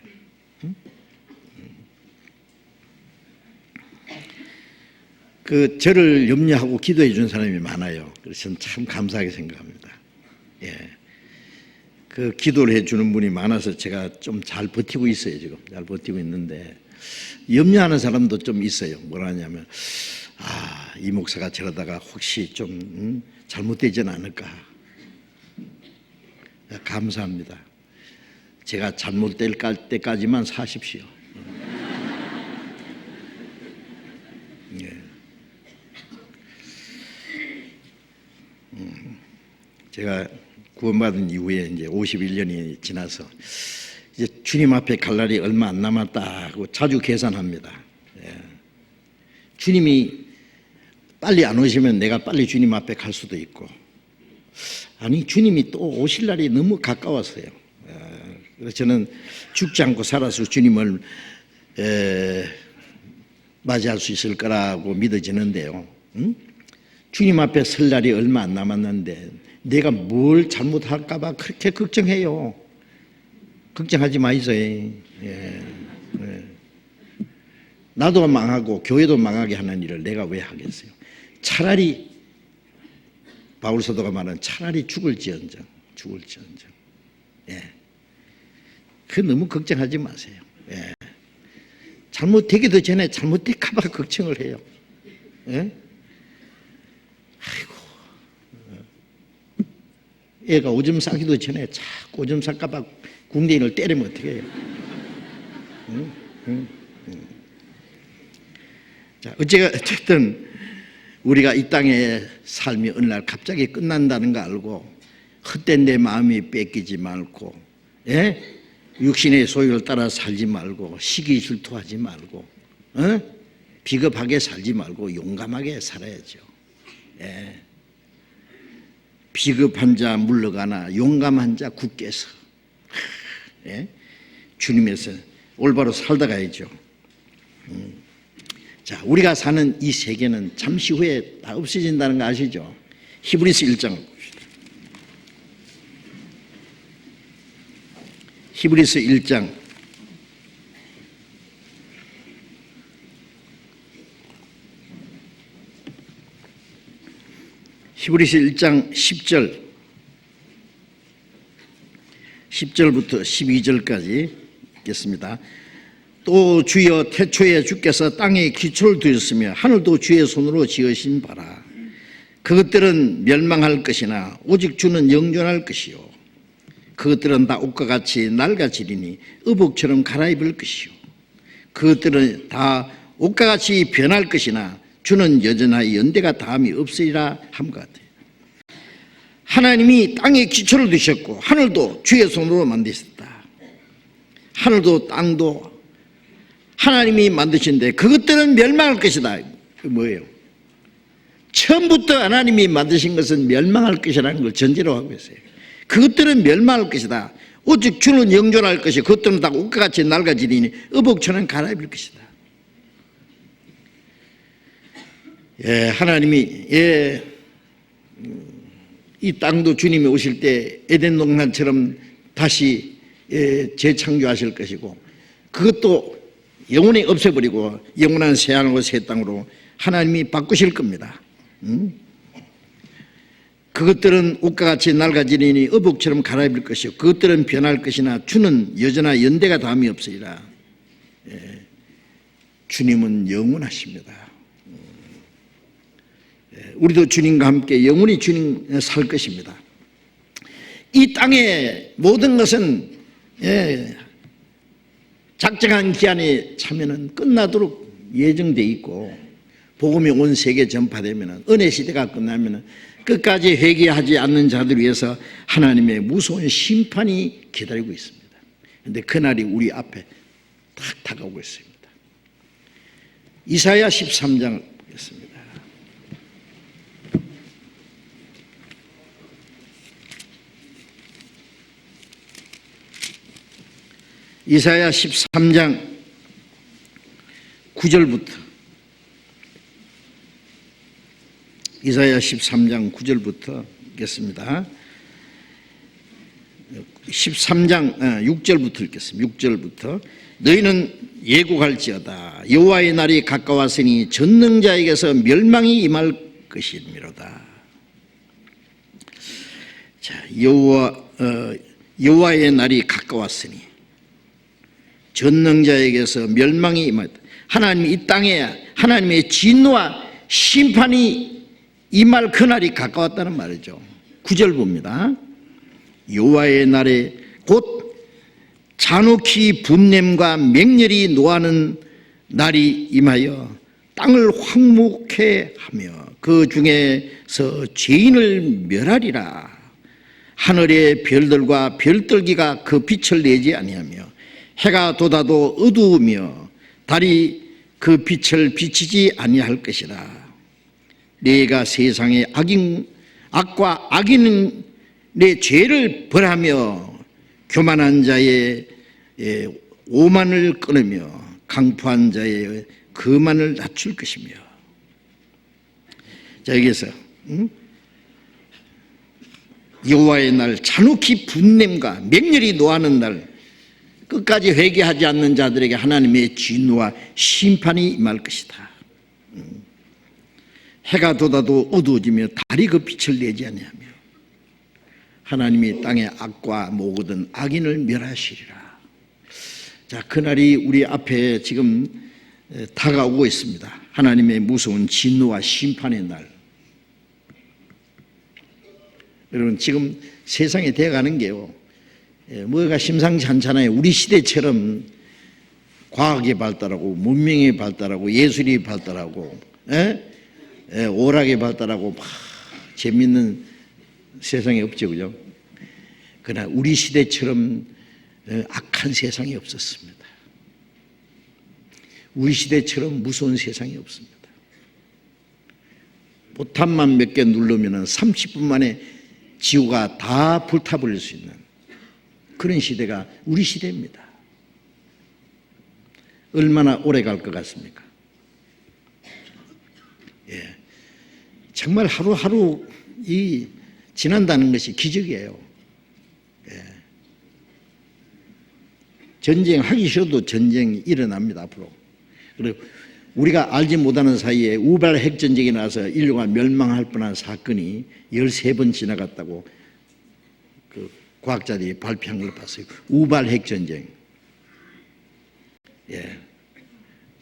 A: 저를 염려하고 기도해 준 사람이 많아요. 그래서 저는 참 감사하게 생각합니다. 기도를 해 주는 분이 많아서 제가 좀 잘 버티고 있어요. 지금 잘 버티고 있는데, 염려하는 사람도 좀 있어요. 뭐라냐면, 이 목사가 저러다가 혹시 좀 잘못되지는 않을까. 감사합니다. 제가 잘못될 때까지만 사십시오. 제가 구원받은 이후에 이제 51년이 지나서 이제 주님 앞에 갈 날이 얼마 안 남았다고 자주 계산합니다. 주님이 빨리 안 오시면 내가 빨리 주님 앞에 갈 수도 있고, 아니 주님이 또 오실 날이 너무 가까웠어요. 그래서 저는 죽지 않고 살아서 주님을 맞이할 수 있을 거라고 믿어지는데요. 주님 앞에 설 날이 얼마 안 남았는데 내가 뭘 잘못할까 봐 그렇게 걱정해요. 걱정하지 마이소요. 나도 망하고 교회도 망하게 하는 일을 내가 왜 하겠어요. 차라리 바울 사도가 말하는 차라리 죽을지언정. 그 너무 걱정하지 마세요. 잘못되기도 전에 잘못될까 봐 걱정을 해요. 아이고, 애가 오줌 싸기도 전에 자꾸 오줌 쌀까 봐 궁뎅이를 때리면 어떻게 해요? 자, 어쨌든 우리가 이 땅의 삶이 어느 날 갑자기 끝난다는 거 알고 헛된 내 마음이 뺏기지 말고, 육신의 소유를 따라 살지 말고, 시기 질투하지 말고, 비겁하게 살지 말고 용감하게 살아야죠. 비겁한 자 물러가나 용감한 자 굳게 서. 주님에서 올바로 살다 가야죠. 자, 우리가 사는 이 세계는 잠시 후에 다 없어진다는 거 아시죠? 히브리서 1장 봅시다. 히브리서 1장 10절 10절부터 12절까지 읽겠습니다. 또 주여 태초에 주께서 땅에 기초를 두셨으며 하늘도 주의 손으로 지으신 바라. 그것들은 멸망할 것이나 오직 주는 영존할 것이요. 그것들은 다 옷과 같이 낡아지리니 의복처럼 갈아입을 것이요. 그것들은 다 옷과 같이 변할 것이나 주는 여전하여 연대가 다함이 없으리라 함과 같아요. 하나님이 땅에 기초를 두셨고 하늘도 주의 손으로 만드셨다. 하늘도 땅도 하나님이 만드신데 그것들은 멸망할 것이다. 뭐예요? 처음부터 하나님이 만드신 것은 멸망할 것이라는 걸 전제로 하고 있어요. 그것들은 멸망할 것이다. 오직 주는 영존할 것이 그것들은 다 옷과 같이 낡아지리니 의복처럼 갈아입을 것이다. 하나님이 이 땅도 주님이 오실 때 에덴 동산처럼 다시 재창조하실 것이고 그것도 영원히 없애버리고 영원한 새하늘과 새 땅으로 하나님이 바꾸실 겁니다. 그것들은 옷과 같이 낡아지리니 의복처럼 갈아입을 것이요 그것들은 변할 것이나 주는 여전하 연대가 다함이 없으리라. 주님은 영원하십니다. 우리도 주님과 함께 영원히 주님 살 것입니다. 이 땅의 모든 것은 작정한 기한에 차면은 끝나도록 예정돼 있고 복음이 온 세계 전파되면은 은혜 시대가 끝나면은 끝까지 회개하지 않는 자들 위해서 하나님의 무서운 심판이 기다리고 있습니다. 그런데 그날이 우리 앞에 딱 다가오고 있습니다. 이사야 13장 보겠습니다. 이사야 13장 9절부터 이사야 13장 9절부터 읽겠습니다. 13장 6절부터 읽겠습니다. 6절부터 너희는 예고할지어다. 여호와의 날이 가까웠으니 전능자에게서 멸망이 임할 것이미로다. 자, 여호와의 날이 가까웠으니 전능자에게서 멸망이 임하다. 하나님 이 땅에 하나님의 진노와 심판이 임할 그날이 가까웠다는 말이죠. 9절 봅니다. 여호와의 날에 곧 잔혹히 분냄과 맹렬히 노하는 날이 임하여 땅을 황무케 하며 그 중에서 죄인을 멸하리라. 하늘의 별들과 별들기가 그 빛을 내지 아니하며 해가 돋아도 어두우며 달이 그 빛을 비치지 아니할 것이라. 내가 세상의 악과 악인의 죄를 벌하며 교만한 자의 오만을 끊으며 강포한 자의 거만을 낮출 것이며. 자, 여기서 여호와의 날 잔혹히 분냄과 맹렬히 노하는 날 끝까지 회개하지 않는 자들에게 하나님의 진노와 심판이 임할 것이다. 해가 돋아도 어두워지며 달이 그 빛을 내지 아니하며 하나님이 땅의 악과 모든 악인을 멸하시리라. 자, 그날이 우리 앞에 지금 다가오고 있습니다. 하나님의 무서운 진노와 심판의 날. 여러분 지금 세상에 돼가는 게요, 뭐가 심상치 않잖아요. 우리 시대처럼 과학이 발달하고 문명이 발달하고 예술이 발달하고 오락이 발달하고 막 재밌는 세상이 없죠, 그죠? 그러나 우리 시대처럼 악한 세상이 없었습니다. 우리 시대처럼 무서운 세상이 없습니다. 보탄만 몇 개 누르면 30분 만에 지구가 다 불타버릴 수 있는 그런 시대가 우리 시대입니다. 얼마나 오래 갈 것 같습니까? 정말 하루하루 지난다는 것이 기적이에요. 전쟁하기 싫어도 전쟁이 일어납니다, 앞으로. 그리고 우리가 알지 못하는 사이에 우발 핵전쟁이 나서 인류가 멸망할 뻔한 사건이 13번 지나갔다고 과학자들이 발표한 걸 봤어요. 우발 핵전쟁.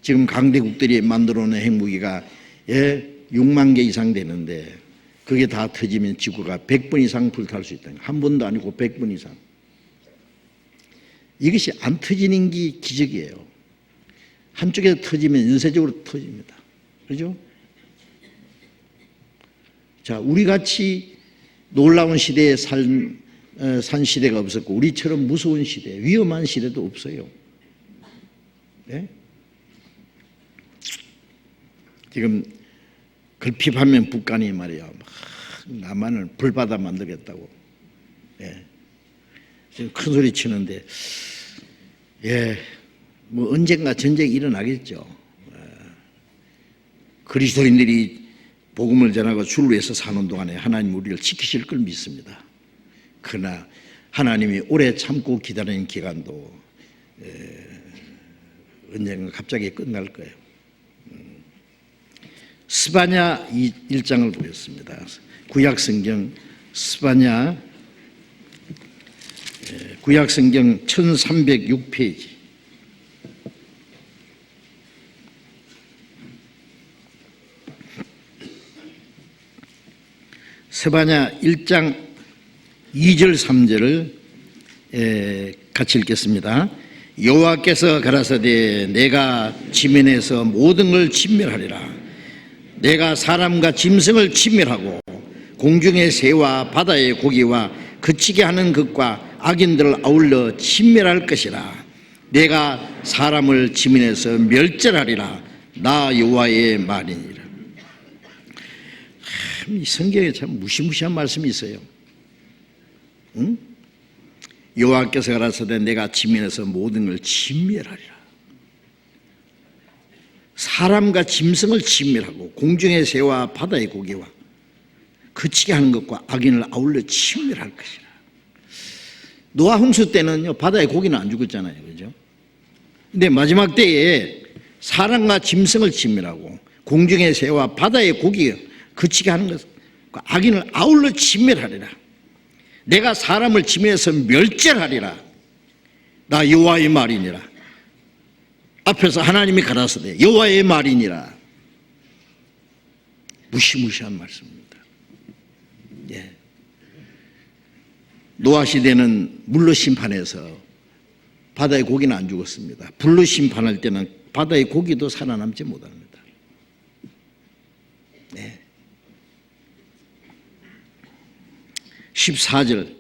A: 지금 강대국들이 만들어놓은 핵무기가 6만 개 이상 되는데 그게 다 터지면 지구가 100번 이상 불탈 수 있다는 거예요. 한 번도 아니고 100번 이상. 이것이 안 터지는 게 기적이에요. 한쪽에서 터지면 연쇄적으로 터집니다. 그렇죠? 자, 우리같이 놀라운 시대에 산 시대가 없었고 우리처럼 무서운 시대, 위험한 시대도 없어요. 네? 지금 걸핏하면 북한이 말이야 막 남한을 불바다 만들겠다고 지금 큰 소리 치는데 뭐 언젠가 전쟁이 일어나겠죠. 그리스도인들이 복음을 전하고 주를 위해서 사는 동안에 하나님 우리를 지키실 걸 믿습니다. 그러나 하나님이 오래 참고 기다리는 기간도 언젠가 갑자기 끝날 거예요. 스바냐 1장을 보겠습니다. 구약성경 스바냐 구약성경 1306페이지. 스바냐 1장 2절 3절을 같이 읽겠습니다. 여호와께서 가라사대 내가 지면에서 모든 걸 진멸하리라. 내가 사람과 짐승을 진멸하고 공중의 새와 바다의 고기와 그치게 하는 것과 악인들을 아울러 진멸할 것이라. 내가 사람을 지면에서 멸절하리라. 나 여호와의 말이니라. 이 성경에 참 무시무시한 말씀이 있어요. 응? 여호와께서 가라사대 내가 지면에서 모든 걸 진멸하리라. 사람과 짐승을 진멸하고 공중의 새와 바다의 고기와 그치게 하는 것과 악인을 아울러 진멸할 것이라. 노아 홍수 때는요 바다의 고기는 안 죽었잖아요, 그죠? 근데 마지막 때에 사람과 짐승을 진멸하고 공중의 새와 바다의 고기 그치게 하는 것과 악인을 아울러 진멸하리라. 내가 사람을 지면에서 멸절하리라. 나 여호와의 말이니라. 앞에서 하나님이 가라사대 여호와의 말이니라. 무시무시한 말씀입니다. 노아 시대는 물로 심판해서 바다의 고기는 안 죽었습니다. 불로 심판할 때는 바다의 고기도 살아남지 못합니다. 14절,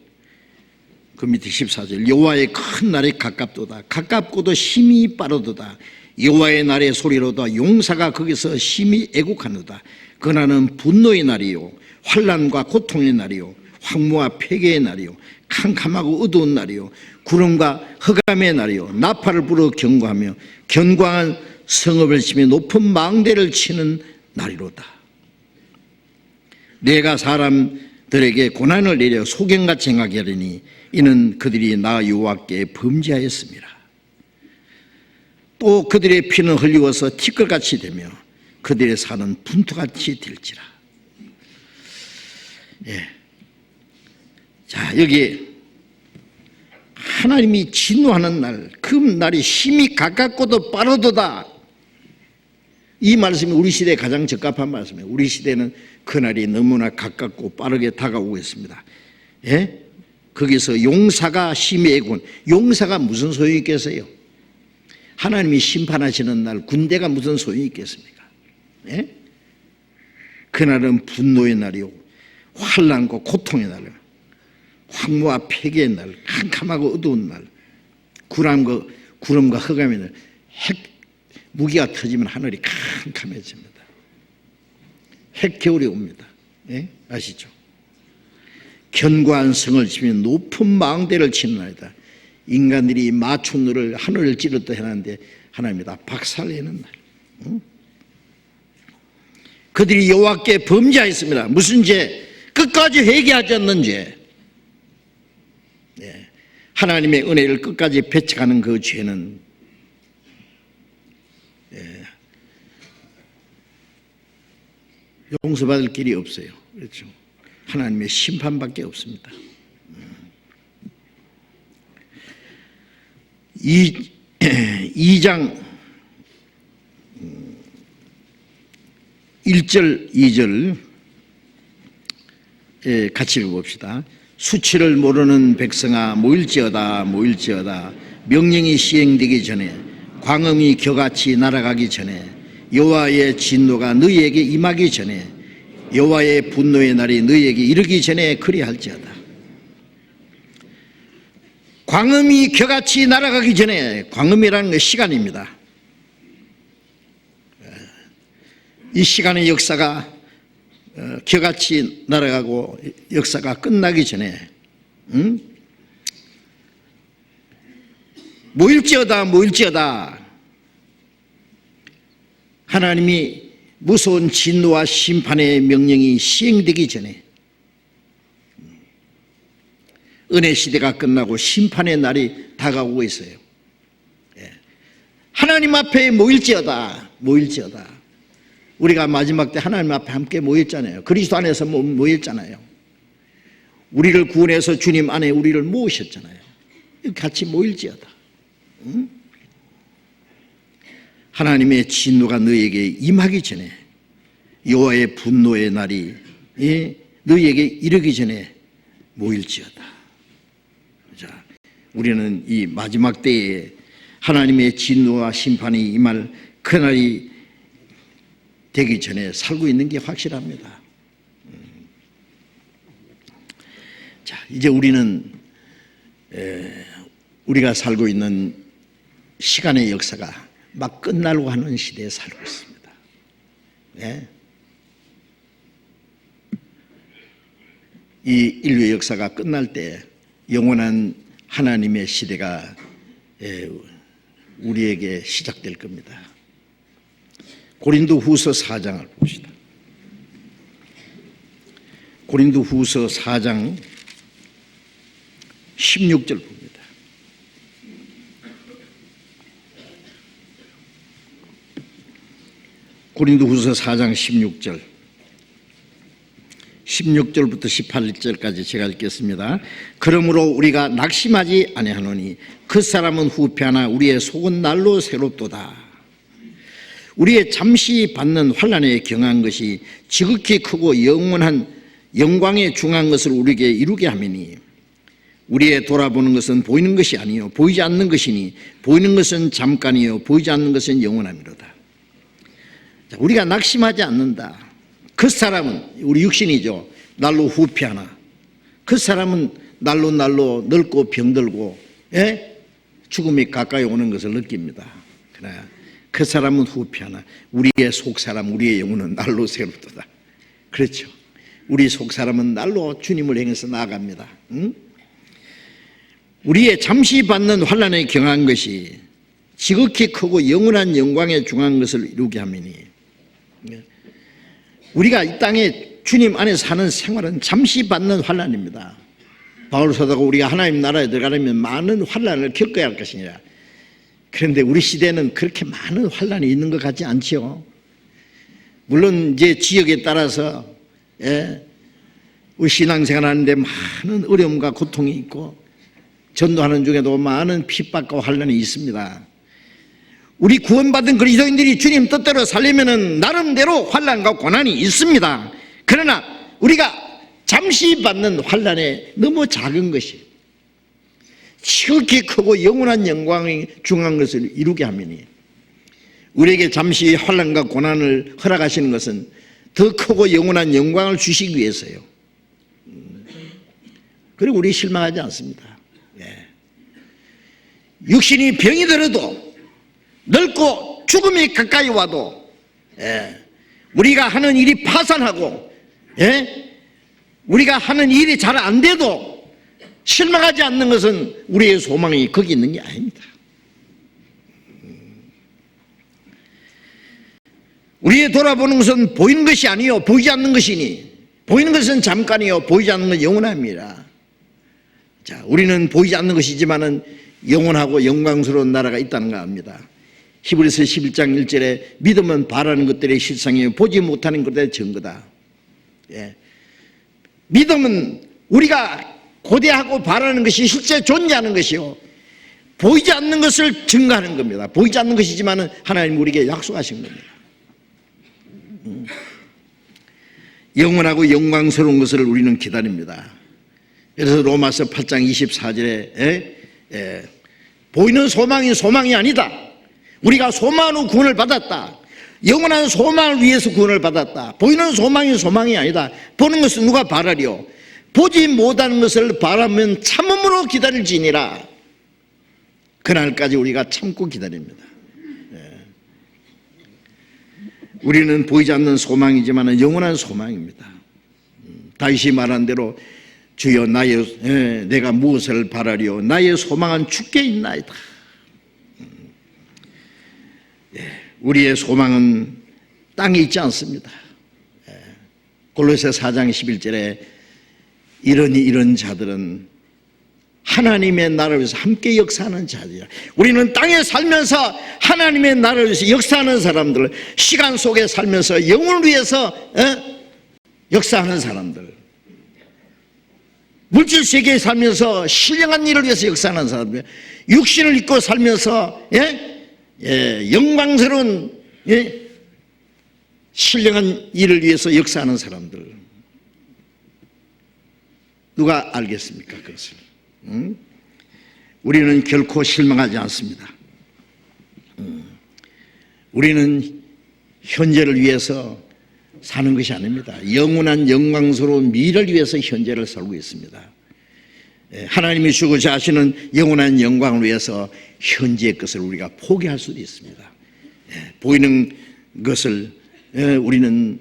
A: 그 밑에 14절. 여호와의 큰 날이 가깝도다. 가깝고도 힘이 빠르도다. 여호와의 날의 소리로다. 용사가 거기서 심히 애국하노다. 그날은 분노의 날이요 환난과 고통의 날이요 황무와 폐괴의 날이요 캄캄하고 어두운 날이요 구름과 흑암의 날이요 나팔을 불어 경고하며 견고한 성읍을 치며 높은 망대를 치는 날이로다. 내가 사람들에게 고난을 내려 소경같이 행하게 하리니 이는 그들이 나 여호와께 범죄하였습니다. 또 그들의 피는 흘리워서 티끌같이 되며 그들의 살은 분투같이 될지라. 자, 여기 하나님이 진노하는 날, 그 날이 힘이 가깝고도 빠르도다. 이 말씀이 우리 시대에 가장 적합한 말씀이에요. 우리 시대는 그날이 너무나 가깝고 빠르게 다가오고 있습니다. 거기서 용사가 심히 애군. 용사가 무슨 소용이 있겠어요? 하나님이 심판하시는 날 군대가 무슨 소용이 있겠습니까? 그날은 분노의 날이요 환난과 고통의 날이요 황무와 폐괴의 날, 캄캄하고 어두운 날, 구름과 흑암의 날. 무기가 터지면 하늘이 캄캄해집니다. 핵겨울이 옵니다. 아시죠? 견고한 성을 치면 높은 망대를 치는 날이다. 인간들이 마춘루를 하늘을 찌르다 해놨는데 하나님이 다 박살내는 날. 그들이 여호와께 범죄하였습니다. 무슨 죄? 끝까지 회개하지 않는 죄. 하나님의 은혜를 끝까지 배척하는 그 죄는 용서받을 길이 없어요. 그렇죠? 하나님의 심판밖에 없습니다. 2장 1절 2절 같이 읽어봅시다. 수치를 모르는 백성아 모일지어다 모일지어다. 명령이 시행되기 전에 광음이 겨같이 날아가기 전에 여호와의 진노가 너희에게 임하기 전에 여호와의 분노의 날이 너희에게 이르기 전에 그리할지어다. 광음이 겨같이 날아가기 전에, 광음이라는 건 시간입니다. 이 시간의 역사가 겨같이 날아가고 역사가 끝나기 전에 모일지어다 모일지어다. 하나님이 무서운 진노와 심판의 명령이 시행되기 전에 은혜 시대가 끝나고 심판의 날이 다가오고 있어요. 하나님 앞에 모일지어다 모일지어다. 우리가 마지막 때 하나님 앞에 함께 모였잖아요. 그리스도 안에서 모였잖아요. 우리를 구원해서 주님 안에 우리를 모으셨잖아요. 같이 모일지어다. 하나님의 진노가 너희에게 임하기 전에, 여호와의 분노의 날이 너희에게 이르기 전에 모일지어다. 자, 우리는 이 마지막 때에 하나님의 진노와 심판이 임할 그날이 되기 전에 살고 있는 게 확실합니다. 자, 이제 우리는 우리가 살고 있는 시간의 역사가 막 끝나려고 하는 시대에 살고 있습니다. 네? 이 인류의 역사가 끝날 때 영원한 하나님의 시대가 우리에게 시작될 겁니다. 고린도후서 4장을 봅시다. 고린도후서 4장 16절 봅니다. 고린도후서 4장 16절부터 18절까지 제가 읽겠습니다. 그러므로 우리가 낙심하지 아니하노니 그 사람은 후패하나 우리의 속은 날로 새롭도다. 우리의 잠시 받는 환난에 경한 것이 지극히 크고 영원한 영광에 중한 것을 우리에게 이루게 하미니 우리의 돌아보는 것은 보이는 것이 아니요 보이지 않는 것이니 보이는 것은 잠깐이요 보이지 않는 것은 영원함이로다. 우리가 낙심하지 않는다. 그 사람은 우리 육신이죠. 날로 후패하나 그 사람은 날로 늙고 병들고 죽음이 가까이 오는 것을 느낍니다. 그러나 그 사람은 후패하나 우리의 속사람 우리의 영혼은 날로 새롭도다. 그렇죠. 우리 속사람은 날로 주님을 향해서 나아갑니다. 우리의 잠시 받는 환난에 경한 것이 지극히 크고 영원한 영광에 중한 것을 이루게 하미니 우리가 이 땅에 주님 안에 사는 생활은 잠시 받는 환난입니다. 바울 사도가 우리가 하나님 나라에 들어가려면 많은 환난을 겪어야 할 것이니라. 그런데 우리 시대는 그렇게 많은 환난이 있는 것 같지 않지요. 물론 이제 지역에 따라서 우리 신앙생활 하는데 많은 어려움과 고통이 있고 전도하는 중에도 많은 핍박과 환난이 있습니다. 우리 구원받은 그리스도인들이 주님 뜻대로 살려면 나름대로 환난과 고난이 있습니다. 그러나 우리가 잠시 받는 환난에 너무 작은 것이 지극히 크고 영원한 영광이 중한 것을 이루게 하미니 우리에게 잠시 환난과 고난을 허락하시는 것은 더 크고 영원한 영광을 주시기 위해서요. 그리고 우리 실망하지 않습니다. 육신이 병이 들어도 늙고 죽음이 가까이 와도 우리가 하는 일이 파산하고 우리가 하는 일이 잘 안 돼도 실망하지 않는 것은 우리의 소망이 거기 있는 게 아닙니다. 우리의 돌아보는 것은 보이는 것이 아니요 보이지 않는 것이니 보이는 것은 잠깐이요 보이지 않는 건 영원함이라. 자, 우리는 보이지 않는 것이지만은 영원하고 영광스러운 나라가 있다는 거 압니다. 히브리서 11장 1절에 믿음은 바라는 것들의 실상이요 보지 못하는 것들의 증거다. 믿음은 우리가 고대하고 바라는 것이 실제 존재하는 것이요 보이지 않는 것을 증거하는 겁니다. 보이지 않는 것이지만 하나님 우리에게 약속하신 겁니다. 영원하고 영광스러운 것을 우리는 기다립니다. 그래서 로마서 8장 24절에 보이는 소망이 소망이 아니다. 우리가 소망으로 구원을 받았다. 영원한 소망을 위해서 구원을 받았다. 보이는 소망이 소망이 아니다. 보는 것은 누가 바라리요? 보지 못하는 것을 바라면 참음으로 기다릴지니라. 그날까지 우리가 참고 기다립니다. 우리는 보이지 않는 소망이지만 영원한 소망입니다. 다윗이 말한 대로 주여 내가 무엇을 바라리요? 나의 소망은 주께 있나이다. 우리의 소망은 땅에 있지 않습니다. 골로새 4장 11절에 이런 자들은 하나님의 나라를 위해서 함께 역사하는 자들이야. 우리는 땅에 살면서 하나님의 나라를 위해서 역사하는 사람들, 시간 속에 살면서 영혼을 위해서 역사하는 사람들, 물질 세계에 살면서 신령한 일을 위해서 역사하는 사람들, 육신을 입고 살면서 영광스러운 신령한 일을 위해서 역사하는 사람들, 누가 알겠습니까? 그것을. 우리는 결코 실망하지 않습니다. 우리는 현재를 위해서 사는 것이 아닙니다. 영원한 영광스러운 미래를 위해서 현재를 살고 있습니다. 하나님이 주고자 하시는 영원한 영광을 위해서 현재의 것을 우리가 포기할 수도 있습니다. 보이는 것을 우리는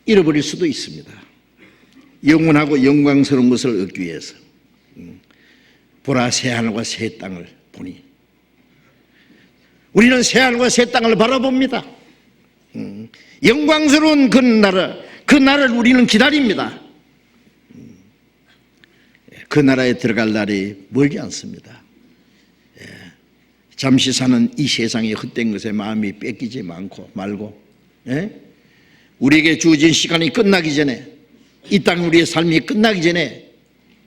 A: 잃어버릴 수도 있습니다. 영원하고 영광스러운 것을 얻기 위해서. 보라 새하늘과 새 땅을 보니, 우리는 새하늘과 새 땅을 바라봅니다. 영광스러운 그 나라를 우리는 기다립니다. 그 나라에 들어갈 날이 멀지 않습니다. 잠시 사는 이 세상의 헛된 것에 마음이 뺏기지 말고 우리에게 주어진 시간이 끝나기 전에, 이 땅 우리의 삶이 끝나기 전에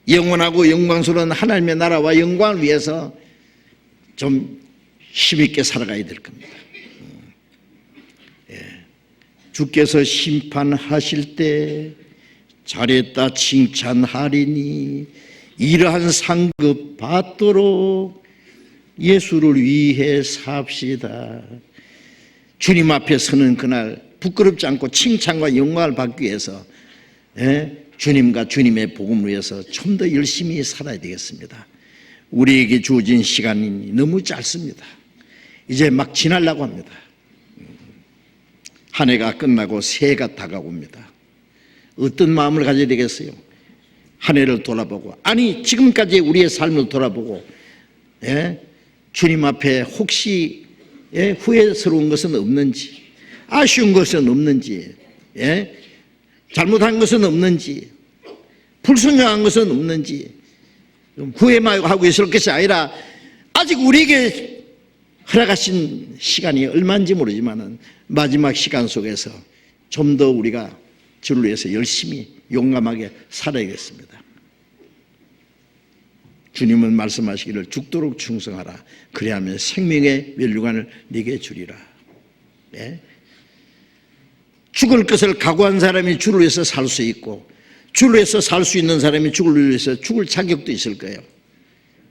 A: 영원하고 영광스러운 하나님의 나라와 영광을 위해서 좀 힘있게 살아가야 될 겁니다. 주께서 심판하실 때 잘했다 칭찬하리니 이러한 상급 받도록 예수를 위해 삽시다. 주님 앞에 서는 그날 부끄럽지 않고 칭찬과 영광을 받기 위해서 주님과 주님의 복음을 위해서 좀 더 열심히 살아야 되겠습니다. 우리에게 주어진 시간이 너무 짧습니다. 이제 막 지나려고 합니다. 한 해가 끝나고 새해가 다가옵니다. 어떤 마음을 가져야 되겠어요? 한 해를 돌아보고, 아니 지금까지 우리의 삶을 돌아보고 주님 앞에 혹시 후회스러운 것은 없는지, 아쉬운 것은 없는지, 잘못한 것은 없는지, 불순종한 것은 없는지, 후회만 하고 있을 것이 아니라 아직 우리에게 허락하신 시간이 얼마인지 모르지만 마지막 시간 속에서 좀 더 우리가 주를 위해서 열심히 용감하게 살아야겠습니다. 주님은 말씀하시기를 죽도록 충성하라. 그리하면 생명의 면류관을 네게 주리라. 죽을 것을 각오한 사람이 주를 위해서 살 수 있고, 주를 위해서 살 수 있는 사람이 주를 위해서 죽을 자격도 있을 거예요.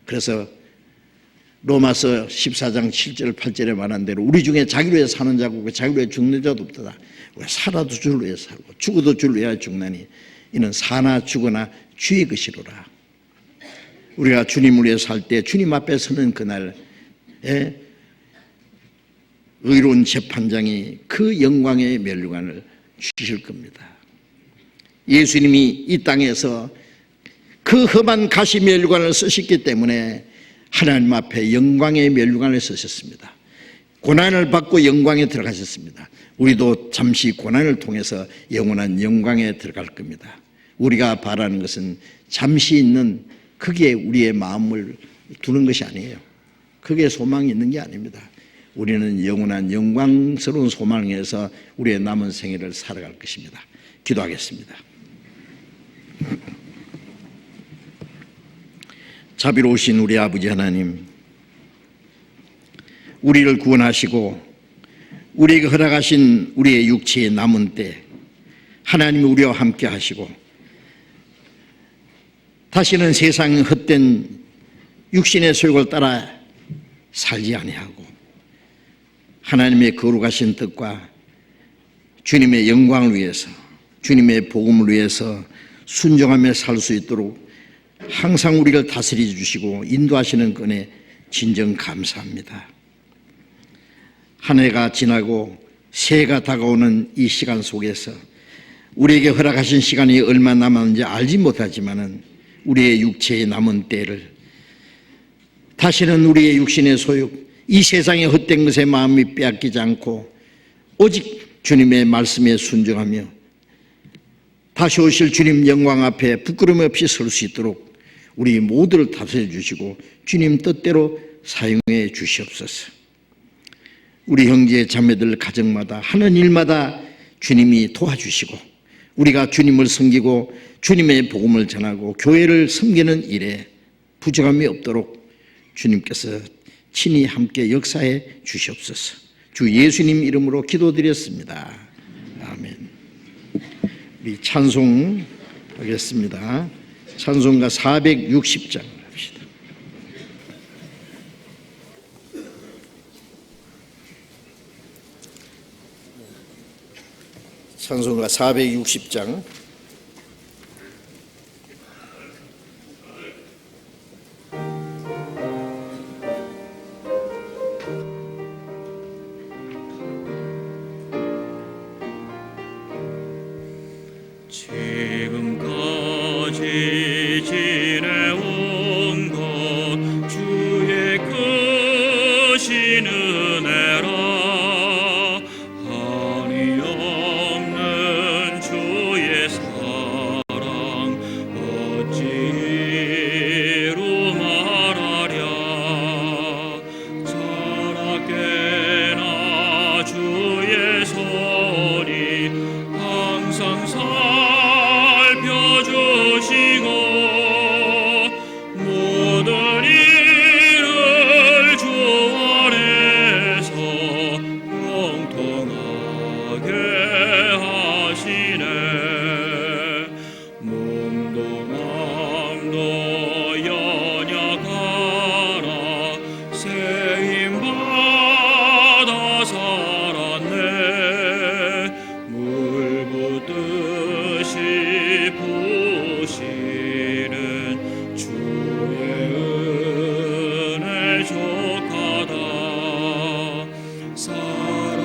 A: 그래서 로마서 14장 7절 8절에 말한 대로 우리 중에 자기를 위해 사는 자고 없고 자기를 위해 죽는 자도 없다. 살아도 주를 위해 살고 죽어도 주를 위해 죽나니 이는 사나 죽으나 주의 것이로라. 우리가 주님을 위해 살 때 주님 앞에 서는 그날 의로운 재판장이 그 영광의 면류관을 주실 겁니다. 예수님이 이 땅에서 그 험한 가시 면류관을 쓰셨기 때문에 하나님 앞에 영광의 면류관을 쓰셨습니다. 고난을 받고 영광에 들어가셨습니다. 우리도 잠시 고난을 통해서 영원한 영광에 들어갈 겁니다. 우리가 바라는 것은 잠시 있는 거기에 우리의 마음을 두는 것이 아니에요. 그게 소망이 있는 게 아닙니다. 우리는 영원한 영광스러운 소망에서 우리의 남은 생애를 살아갈 것입니다. 기도하겠습니다. 자비로우신 우리 아버지 하나님, 우리를 구원하시고 우리에게 허락하신 우리의 육체의 남은 때 하나님이 우리와 함께 하시고 다시는 세상의 헛된 육신의 소욕을 따라 살지 아니하고 하나님의 거룩하신 뜻과 주님의 영광을 위해서, 주님의 복음을 위해서 순종하며 살 수 있도록 항상 우리를 다스려 주시고 인도하시는 은혜 진정 감사합니다. 한 해가 지나고 새해가 다가오는 이 시간 속에서 우리에게 허락하신 시간이 얼마 남았는지 알지 못하지만은 우리의 육체의 남은 때를 다시는 우리의 육신의 소욕, 이 세상의 헛된 것에 마음이 빼앗기지 않고 오직 주님의 말씀에 순종하며 다시 오실 주님 영광 앞에 부끄러움 없이 설 수 있도록 우리 모두를 다스려 주시고 주님 뜻대로 사용해 주시옵소서. 우리 형제 자매들 가정마다 하는 일마다 주님이 도와주시고 우리가 주님을 섬기고 주님의 복음을 전하고 교회를 섬기는 일에 부족함이 없도록 주님께서 친히 함께 역사해 주시옵소서. 주 예수님 이름으로 기도드렸습니다. 아멘. 우리 찬송하겠습니다. 찬송가 460장 합시다. 찬송가 460장.
C: 지금까지 지내온 것 주의 크신 은혜라. 한이 없는 주의 사랑 어찌로 말하랴. 자라깨나 주의 손이 항상 살펴주시고 모든 일을 주 안에서 형통하게 하시네. 몸도 마음도 연약하나 세임받아 살았네. 물 붓듯이 부시는 주의 은혜 족하다. 사랑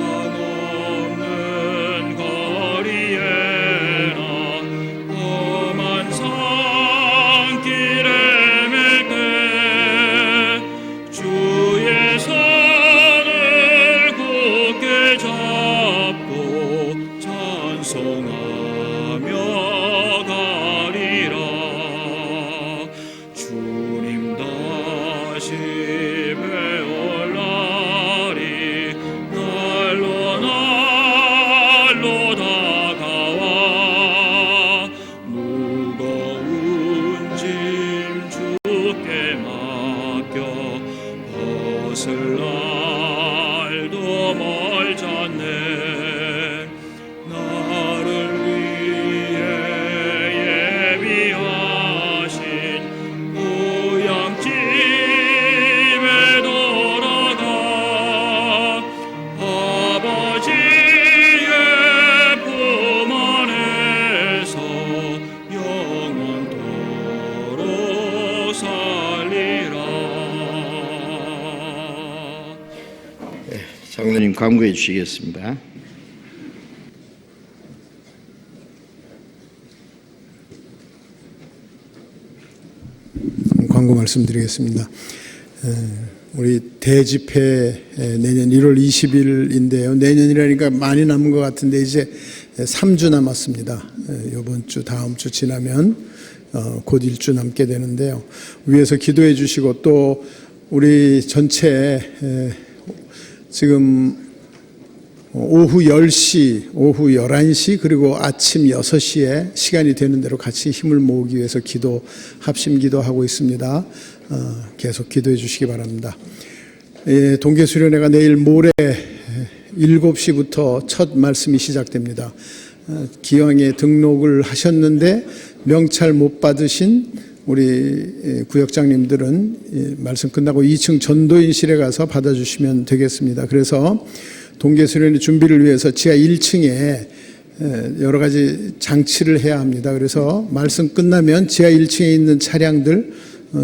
C: 없는 거리에나 험한 산길에 맬 때 주의 손을 굳게 잡고 찬송하며 가리라. 주님 다시 배울 날이 날로 날로 다가와. 무거운 짐 주께 맡겨 벗을 날도 멀잖네. 나를 위해 예비하신 고향집에 돌아가 아버지의 품 안에서 영원토록 살리라.
A: 장로님 광고해 주시겠습니다.
D: 광고 말씀드리겠습니다. 우리 대집회 내년 1월 20일인데요. 내년이라니까 많이 남은 것 같은데 이제 3주 남았습니다. 이번 주, 다음 주 지나면 곧 1주 남게 되는데요. 위에서 기도해 주시고 또 우리 전체 지금 오후 10시, 오후 11시 그리고 아침 6시에 시간이 되는 대로 같이 힘을 모으기 위해서 합심 기도하고 있습니다. 계속 기도해 주시기 바랍니다. 동계수련회가 내일 모레 7시부터 첫 말씀이 시작됩니다. 기왕에 등록을 하셨는데 명찰 못 받으신 우리 구역장님들은 말씀 끝나고 2층 전도인실에 가서 받아주시면 되겠습니다. 그래서 동계수련회 준비를 위해서 지하 1층에 여러 가지 장치를 해야 합니다. 그래서 말씀 끝나면 지하 1층에 있는 차량들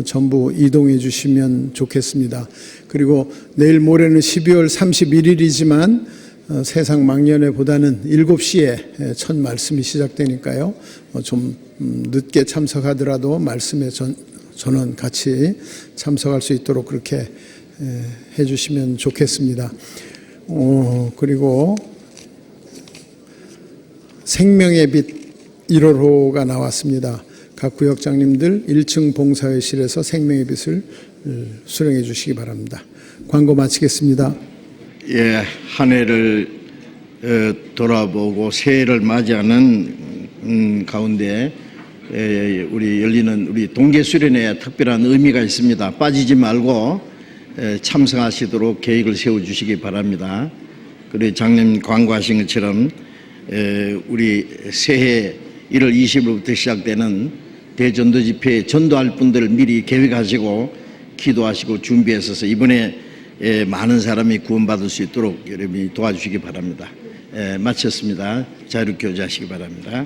D: 전부 이동해 주시면 좋겠습니다. 그리고 내일 모레는 12월 31일이지만 세상 망년회보다는 7시에 첫 말씀이 시작되니까요. 좀 늦게 참석하더라도 말씀에 저는 같이 참석할 수 있도록 그렇게 해 주시면 좋겠습니다. 그리고 생명의 빛 1월호가 나왔습니다. 각 구역장님들 1층 봉사회실에서 생명의 빛을 수령해 주시기 바랍니다. 광고 마치겠습니다.
A: 예, 한 해를 돌아보고 새해를 맞이하는 가운데 우리 열리는 우리 동계수련회에 특별한 의미가 있습니다. 빠지지 말고 참석하시도록 계획을 세워주시기 바랍니다. 그리고 장님 광고하신 것처럼 우리 새해 1월 20일부터 시작되는 대전도 집회에 전도할 분들 미리 계획하시고 기도하시고 준비해서 이번에 많은 사람이 구원받을 수 있도록 여러분이 도와주시기 바랍니다. 마쳤습니다. 자유롭게 교제하시기 바랍니다.